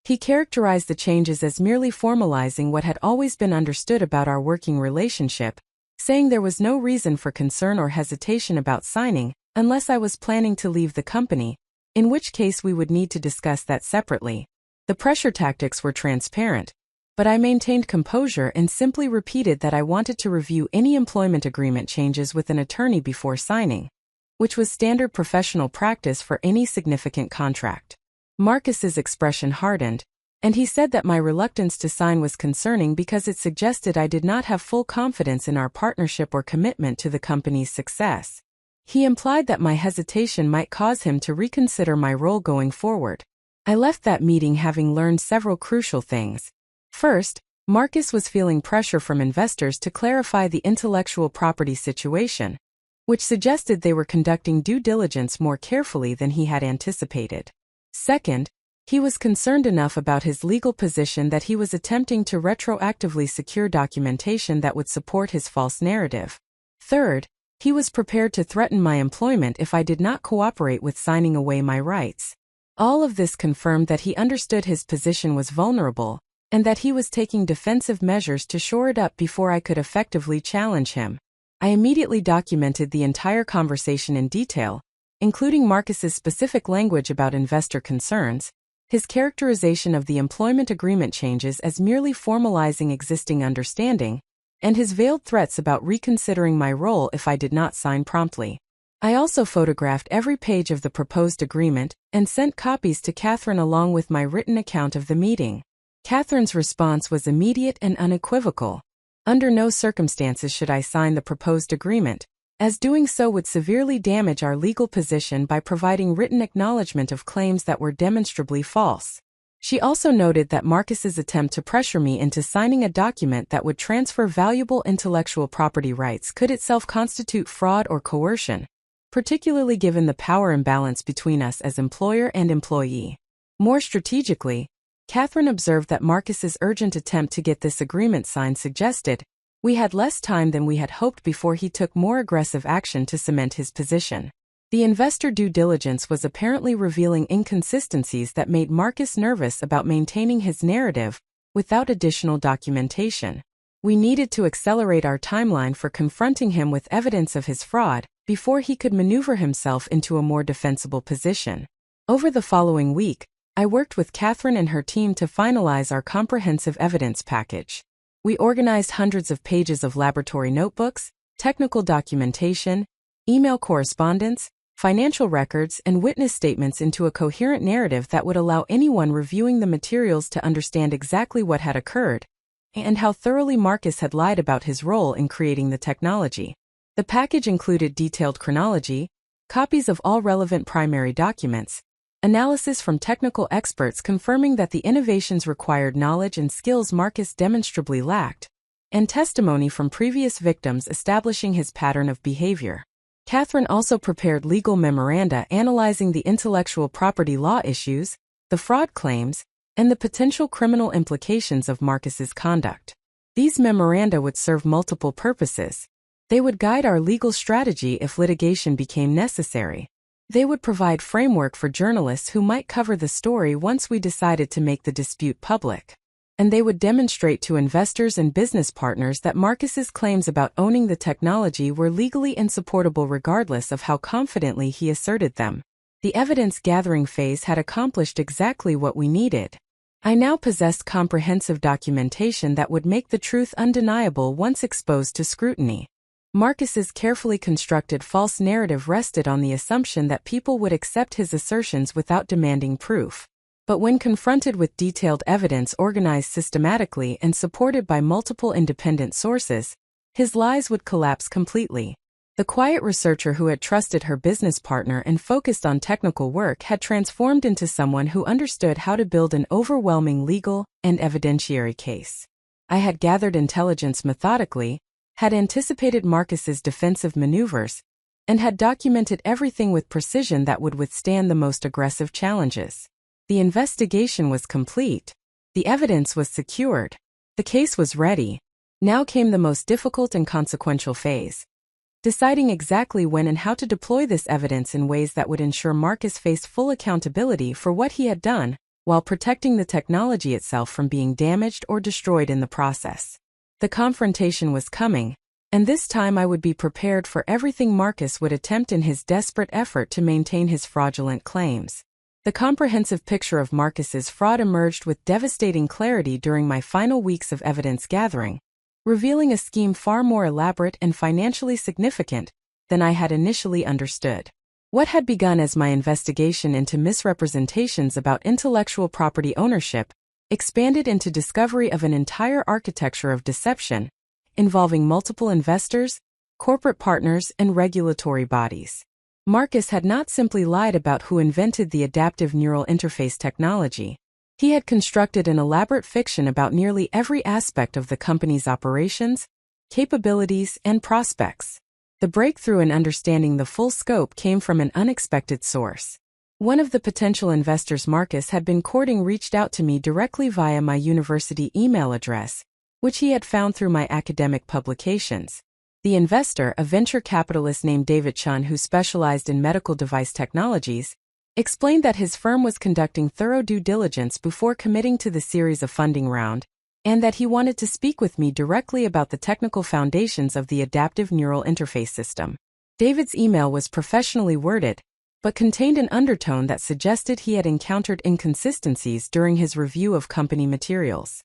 A: He characterized the changes as merely formalizing what had always been understood about our working relationship, saying there was no reason for concern or hesitation about signing unless I was planning to leave the company, in which case we would need to discuss that separately. The pressure tactics were transparent, but I maintained composure and simply repeated that I wanted to review any employment agreement changes with an attorney before signing. which was standard professional practice for any significant contract. Marcus's expression hardened, and he said that my reluctance to sign was concerning because it suggested I did not have full confidence in our partnership or commitment to the company's success. He implied that my hesitation might cause him to reconsider my role going forward. I left that meeting having learned several crucial things. First, Marcus was feeling pressure from investors to clarify the intellectual property situation, which suggested they were conducting due diligence more carefully than he had anticipated. Second, he was concerned enough about his legal position that he was attempting to retroactively secure documentation that would support his false narrative. Third, he was prepared to threaten my employment if I did not cooperate with signing away my rights. All of this confirmed that he understood his position was vulnerable, and that he was taking defensive measures to shore it up before I could effectively challenge him. I immediately documented the entire conversation in detail, including Marcus's specific language about investor concerns, his characterization of the employment agreement changes as merely formalizing existing understanding, and his veiled threats about reconsidering my role if I did not sign promptly. I also photographed every page of the proposed agreement and sent copies to Catherine along with my written account of the meeting. Catherine's response was immediate and unequivocal. Under no circumstances should I sign the proposed agreement, as doing so would severely damage our legal position by providing written acknowledgement of claims that were demonstrably false. She also noted that Marcus's attempt to pressure me into signing a document that would transfer valuable intellectual property rights could itself constitute fraud or coercion, particularly given the power imbalance between us as employer and employee. More strategically, Catherine observed that Marcus's urgent attempt to get this agreement signed suggested we had less time than we had hoped before he took more aggressive action to cement his position. The investor due diligence was apparently revealing inconsistencies that made Marcus nervous about maintaining his narrative without additional documentation. We needed to accelerate our timeline for confronting him with evidence of his fraud before he could maneuver himself into a more defensible position. Over the following week, I worked with Catherine and her team to finalize our comprehensive evidence package. We organized hundreds of pages of laboratory notebooks, technical documentation, email correspondence, financial records, and witness statements into a coherent narrative that would allow anyone reviewing the materials to understand exactly what had occurred and how thoroughly Marcus had lied about his role in creating the technology. The package included detailed chronology, copies of all relevant primary documents, analysis from technical experts confirming that the innovations required knowledge and skills Marcus demonstrably lacked, and testimony from previous victims establishing his pattern of behavior. Catherine also prepared legal memoranda analyzing the intellectual property law issues, the fraud claims, and the potential criminal implications of Marcus's conduct. These memoranda would serve multiple purposes. They would guide our legal strategy if litigation became necessary. They would provide framework for journalists who might cover the story once we decided to make the dispute public. And they would demonstrate to investors and business partners that Marcus's claims about owning the technology were legally insupportable regardless of how confidently he asserted them. The evidence-gathering phase had accomplished exactly what we needed. I now possessed comprehensive documentation that would make the truth undeniable once exposed to scrutiny. Marcus's carefully constructed false narrative rested on the assumption that people would accept his assertions without demanding proof. But when confronted with detailed evidence organized systematically and supported by multiple independent sources, his lies would collapse completely. The quiet researcher who had trusted her business partner and focused on technical work had transformed into someone who understood how to build an overwhelming legal and evidentiary case. I had gathered intelligence methodically, had anticipated Marcus's defensive maneuvers, and had documented everything with precision that would withstand the most aggressive challenges. The investigation was complete. The evidence was secured. The case was ready. Now came the most difficult and consequential phase. Deciding exactly when and how to deploy this evidence in ways that would ensure Marcus faced full accountability for what he had done, while protecting the technology itself from being damaged or destroyed in the process. The confrontation was coming, and this time I would be prepared for everything Marcus would attempt in his desperate effort to maintain his fraudulent claims. The comprehensive picture of Marcus's fraud emerged with devastating clarity during my final weeks of evidence gathering, revealing a scheme far more elaborate and financially significant than I had initially understood. What had begun as my investigation into misrepresentations about intellectual property ownership expanded into discovery of an entire architecture of deception, involving multiple investors, corporate partners, and regulatory bodies. Marcus had not simply lied about who invented the adaptive neural interface technology. He had constructed an elaborate fiction about nearly every aspect of the company's operations, capabilities, and prospects. The breakthrough in understanding the full scope came from an unexpected source. One of the potential investors Marcus had been courting reached out to me directly via my university email address, which he had found through my academic publications. The investor, a venture capitalist named David Chun who specialized in medical device technologies, explained that his firm was conducting thorough due diligence before committing to the series of funding round, and that he wanted to speak with me directly about the technical foundations of the adaptive neural interface system. David's email was professionally worded, but contained an undertone that suggested he had encountered inconsistencies during his review of company materials.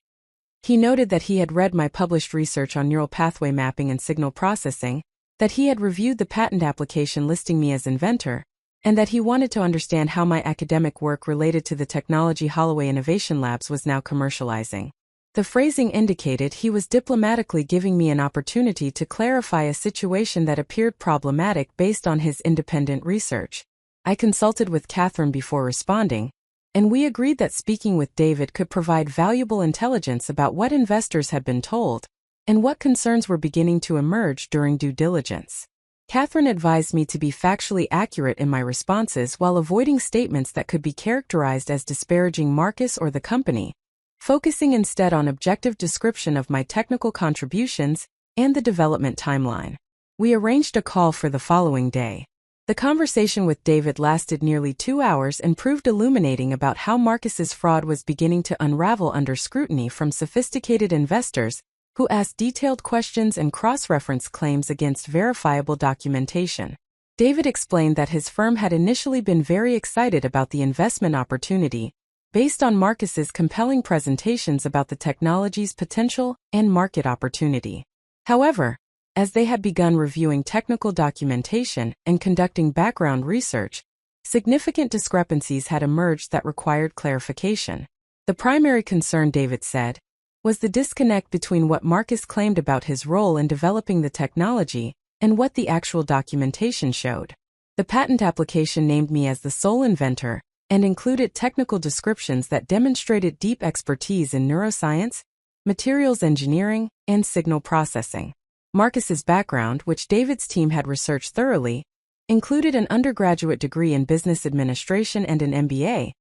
A: He noted that he had read my published research on neural pathway mapping and signal processing, that he had reviewed the patent application listing me as inventor, and that he wanted to understand how my academic work related to the technology Holloway Innovation Labs was now commercializing. The phrasing indicated he was diplomatically giving me an opportunity to clarify a situation that appeared problematic based on his independent research. I consulted with Catherine before responding, and we agreed that speaking with David could provide valuable intelligence about what investors had been told and what concerns were beginning to emerge during due diligence. Catherine advised me to be factually accurate in my responses while avoiding statements that could be characterized as disparaging Marcus or the company, focusing instead on objective description of my technical contributions and the development timeline. We arranged a call for the following day. The conversation with David lasted nearly 2 hours and proved illuminating about how Marcus's fraud was beginning to unravel under scrutiny from sophisticated investors who asked detailed questions and cross-referenced claims against verifiable documentation. David explained that his firm had initially been very excited about the investment opportunity, based on Marcus's compelling presentations about the technology's potential and market opportunity. However, as they had begun reviewing technical documentation and conducting background research, significant discrepancies had emerged that required clarification. The primary concern, David said, was the disconnect between what Marcus claimed about his role in developing the technology and what the actual documentation showed. The patent application named me as the sole inventor and included technical descriptions that demonstrated deep expertise in neuroscience, materials engineering, and signal processing. Marcus's background, which David's team had researched thoroughly, included an undergraduate degree in business administration and an MBA,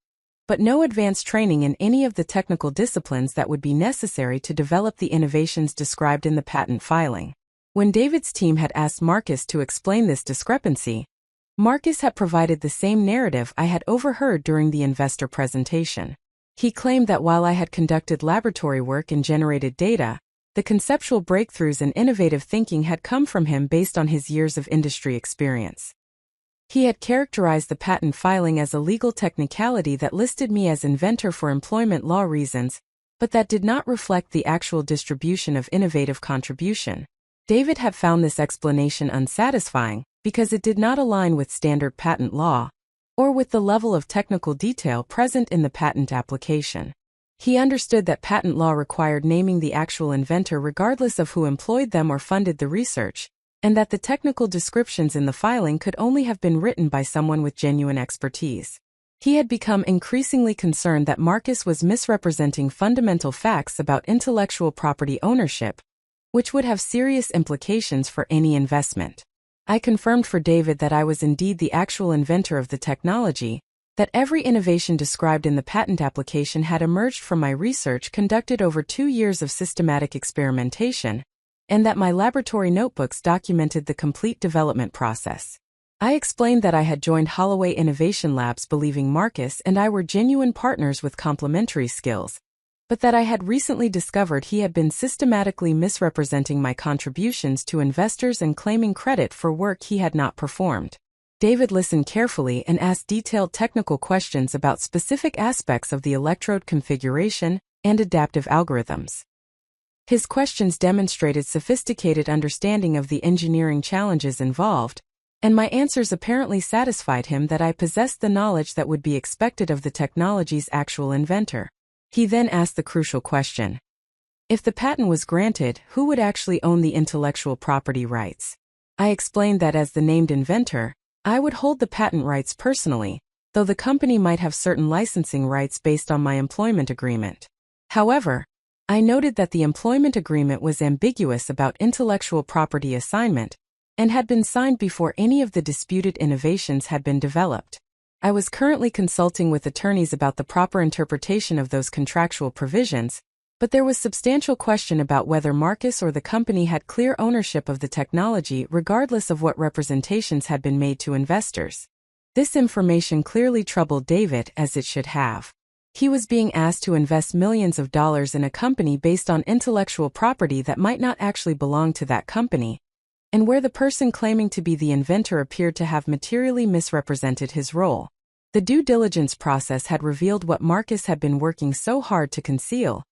A: but no advanced training in any of the technical disciplines that would be necessary to develop the innovations described in the patent filing. When David's team had asked Marcus to explain this discrepancy, Marcus had provided the same narrative I had overheard during the investor presentation. He claimed that while I had conducted laboratory work and generated data, the conceptual breakthroughs and innovative thinking had come from him based on his years of industry experience. He had characterized the patent filing as a legal technicality that listed me as inventor for employment law reasons, but that did not reflect the actual distribution of innovative contribution. David had found this explanation unsatisfying because it did not align with standard patent law or with the level of technical detail present in the patent application. He understood that patent law required naming the actual inventor regardless of who employed them or funded the research, and that the technical descriptions in the filing could only have been written by someone with genuine expertise. He had become increasingly concerned that Marcus was misrepresenting fundamental facts about intellectual property ownership, which would have serious implications for any investment. I confirmed for David that I was indeed the actual inventor of the technology, that every innovation described in the patent application had emerged from my research conducted over 2 years of systematic experimentation, and that my laboratory notebooks documented the complete development process. I explained that I had joined Holloway Innovation Labs believing Marcus and I were genuine partners with complementary skills, but that I had recently discovered he had been systematically misrepresenting my contributions to investors and claiming credit for work he had not performed. David listened carefully and asked detailed technical questions about specific aspects of the electrode configuration and adaptive algorithms. His questions demonstrated sophisticated understanding of the engineering challenges involved, and my answers apparently satisfied him that I possessed the knowledge that would be expected of the technology's actual inventor. He then asked the crucial question. If the patent was granted, who would actually own the intellectual property rights? I explained that as the named inventor, I would hold the patent rights personally, though the company might have certain licensing rights based on my employment agreement. However, I noted that the employment agreement was ambiguous about intellectual property assignment and had been signed before any of the disputed innovations had been developed. I was currently consulting with attorneys about the proper interpretation of those contractual provisions, but there was substantial question about whether Marcus or the company had clear ownership of the technology regardless of what representations had been made to investors. This information clearly troubled David, as it should have. He was being asked to invest millions of dollars in a company based on intellectual property that might not actually belong to that company, and where the person claiming to be the inventor appeared to have materially misrepresented his role. The due diligence process had revealed what Marcus had been working so hard to conceal,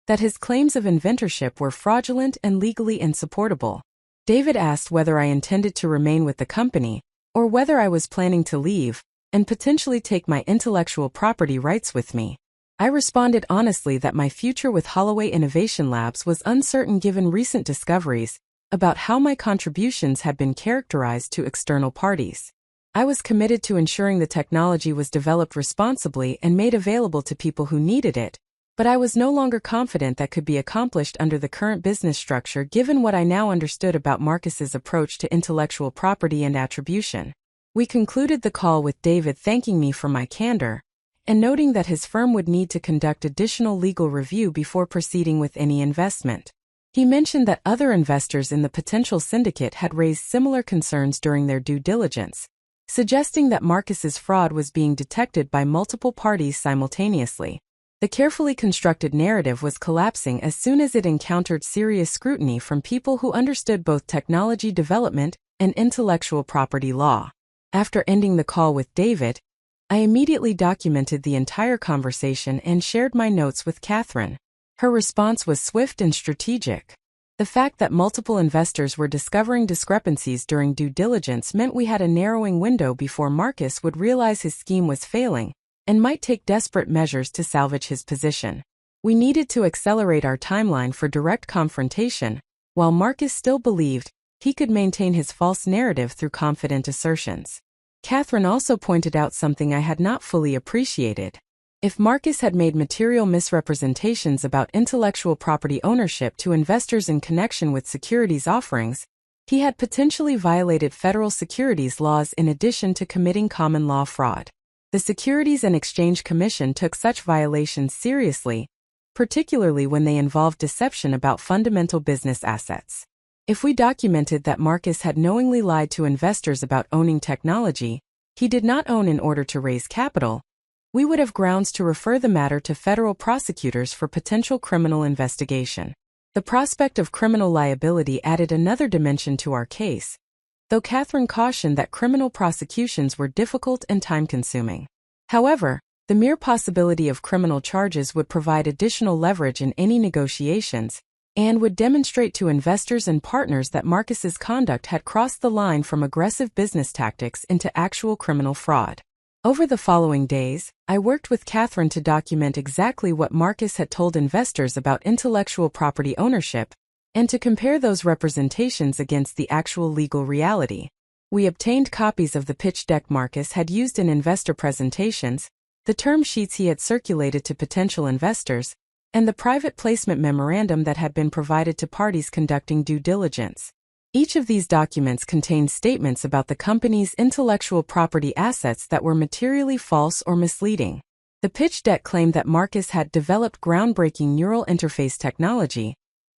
A: that his claims of inventorship were fraudulent and legally insupportable. David asked whether I intended to remain with the company, or whether I was planning to leave, and potentially take my intellectual property rights with me. I responded honestly that my future with Holloway Innovation Labs was uncertain given recent discoveries about how my contributions had been characterized to external parties. I was committed to ensuring the technology was developed responsibly and made available to people who needed it, but I was no longer confident that could be accomplished under the current business structure given what I now understood about Marcus's approach to intellectual property and attribution. We concluded the call with David thanking me for my candor, and noting that his firm would need to conduct additional legal review before proceeding with any investment. He mentioned that other investors in the potential syndicate had raised similar concerns during their due diligence, suggesting that Marcus's fraud was being detected by multiple parties simultaneously. The carefully constructed narrative was collapsing as soon as it encountered serious scrutiny from people who understood both technology development and intellectual property law. After ending the call with David, I immediately documented the entire conversation and shared my notes with Catherine. Her response was swift and strategic. The fact that multiple investors were discovering discrepancies during due diligence meant we had a narrowing window before Marcus would realize his scheme was failing and might take desperate measures to salvage his position. We needed to accelerate our timeline for direct confrontation, while Marcus still believed he could maintain his false narrative through confident assertions. Catherine also pointed out something I had not fully appreciated. If Marcus had made material misrepresentations about intellectual property ownership to investors in connection with securities offerings, he had potentially violated federal securities laws in addition to committing common law fraud. The Securities and Exchange Commission took such violations seriously, particularly when they involved deception about fundamental business assets. If we documented that Marcus had knowingly lied to investors about owning technology he did not own in order to raise capital, we would have grounds to refer the matter to federal prosecutors for potential criminal investigation. The prospect of criminal liability added another dimension to our case, though Catherine cautioned that criminal prosecutions were difficult and time-consuming. However, the mere possibility of criminal charges would provide additional leverage in any negotiations and would demonstrate to investors and partners that Marcus's conduct had crossed the line from aggressive business tactics into actual criminal fraud. Over the following days, I worked with Catherine to document exactly what Marcus had told investors about intellectual property ownership, and to compare those representations against the actual legal reality. We obtained copies of the pitch deck Marcus had used in investor presentations, the term sheets he had circulated to potential investors, and the private placement memorandum that had been provided to parties conducting due diligence. Each of these documents contained statements about the company's intellectual property assets that were materially false or misleading. The pitch deck claimed that Marcus had developed groundbreaking neural interface technology,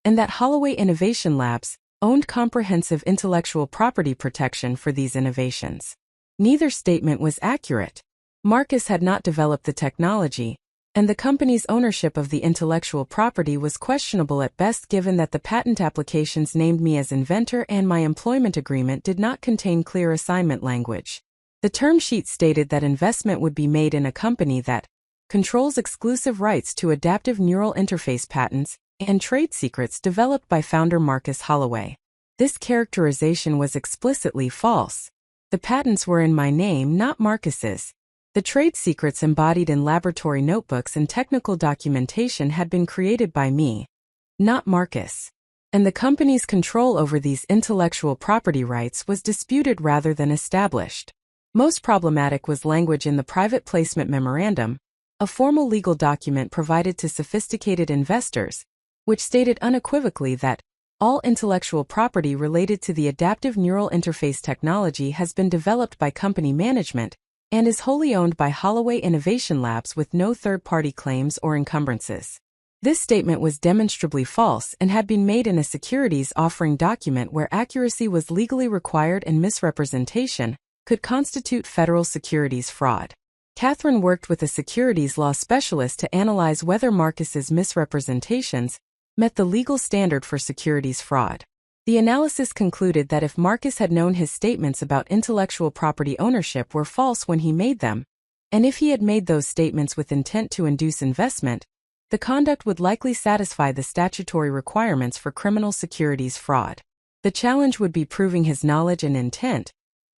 A: and that Holloway Innovation Labs owned comprehensive intellectual property protection for these innovations. Neither statement was accurate. Marcus had not developed the technology, and the company's ownership of the intellectual property was questionable at best given that the patent applications named me as inventor and my employment agreement did not contain clear assignment language. The term sheet stated that investment would be made in a company that controls exclusive rights to adaptive neural interface patents and trade secrets developed by founder Marcus Holloway. This characterization was explicitly false. The patents were in my name, not Marcus's. The trade secrets embodied in laboratory notebooks and technical documentation had been created by me, not Marcus. And the company's control over these intellectual property rights was disputed rather than established. Most problematic was language in the private placement memorandum, a formal legal document provided to sophisticated investors, which stated unequivocally that all intellectual property related to the adaptive neural interface technology has been developed by company management and is wholly owned by Holloway Innovation Labs with no third-party claims or encumbrances. This statement was demonstrably false and had been made in a securities offering document where accuracy was legally required and misrepresentation could constitute federal securities fraud. Catherine worked with a securities law specialist to analyze whether Marcus's misrepresentations met the legal standard for securities fraud. The analysis concluded that if Marcus had known his statements about intellectual property ownership were false when he made them, and if he had made those statements with intent to induce investment, the conduct would likely satisfy the statutory requirements for criminal securities fraud. The challenge would be proving his knowledge and intent,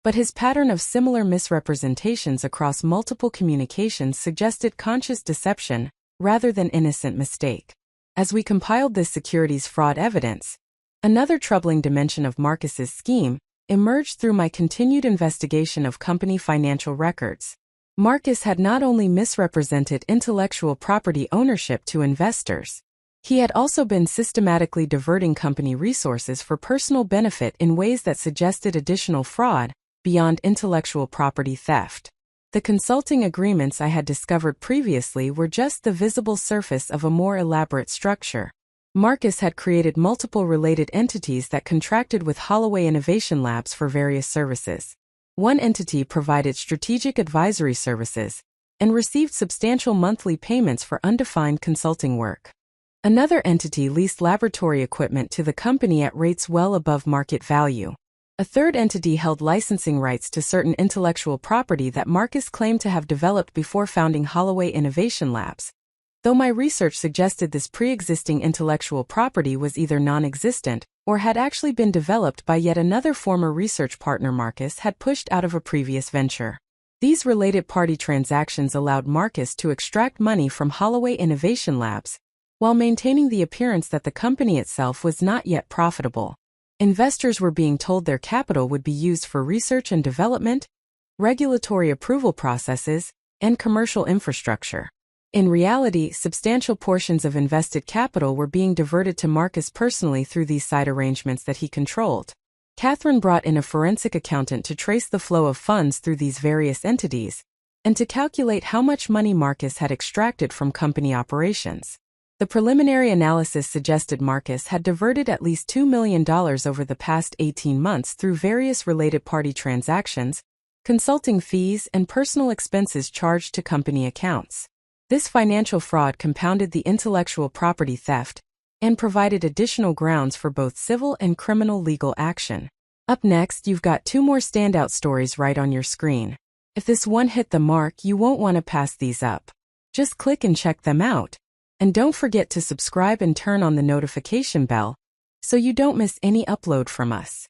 A: but his pattern of similar misrepresentations across multiple communications suggested conscious deception rather than innocent mistake. As we compiled this securities fraud evidence, another troubling dimension of Marcus's scheme emerged through my continued investigation of company financial records. Marcus had not only misrepresented intellectual property ownership to investors, he had also been systematically diverting company resources for personal benefit in ways that suggested additional fraud beyond intellectual property theft. The consulting agreements I had discovered previously were just the visible surface of a more elaborate structure. Marcus had created multiple related entities that contracted with Holloway Innovation Labs for various services. One entity provided strategic advisory services and received substantial monthly payments for undefined consulting work. Another entity leased laboratory equipment to the company at rates well above market value. A third entity held licensing rights to certain intellectual property that Marcus claimed to have developed before founding Holloway Innovation Labs, though my research suggested this pre-existing intellectual property was either non-existent or had actually been developed by yet another former research partner Marcus had pushed out of a previous venture. These related party transactions allowed Marcus to extract money from Holloway Innovation Labs, while maintaining the appearance that the company itself was not yet profitable. Investors were being told their capital would be used for research and development, regulatory approval processes, and commercial infrastructure. In reality, substantial portions of invested capital were being diverted to Marcus personally through these side arrangements that he controlled. Catherine brought in a forensic accountant to trace the flow of funds through these various entities, and to calculate how much money Marcus had extracted from company operations. The preliminary analysis suggested Marcus had diverted at least $2 million over the past 18 months through various related party transactions, consulting fees, and personal expenses charged to company accounts. This financial fraud compounded the intellectual property theft and provided additional grounds for both civil and criminal legal action. Up next, you've got two more standout stories right on your screen. If this one hit the mark, you won't want to pass these up. Just click and check them out. And don't forget to subscribe and turn on the notification bell so you don't miss any upload from us.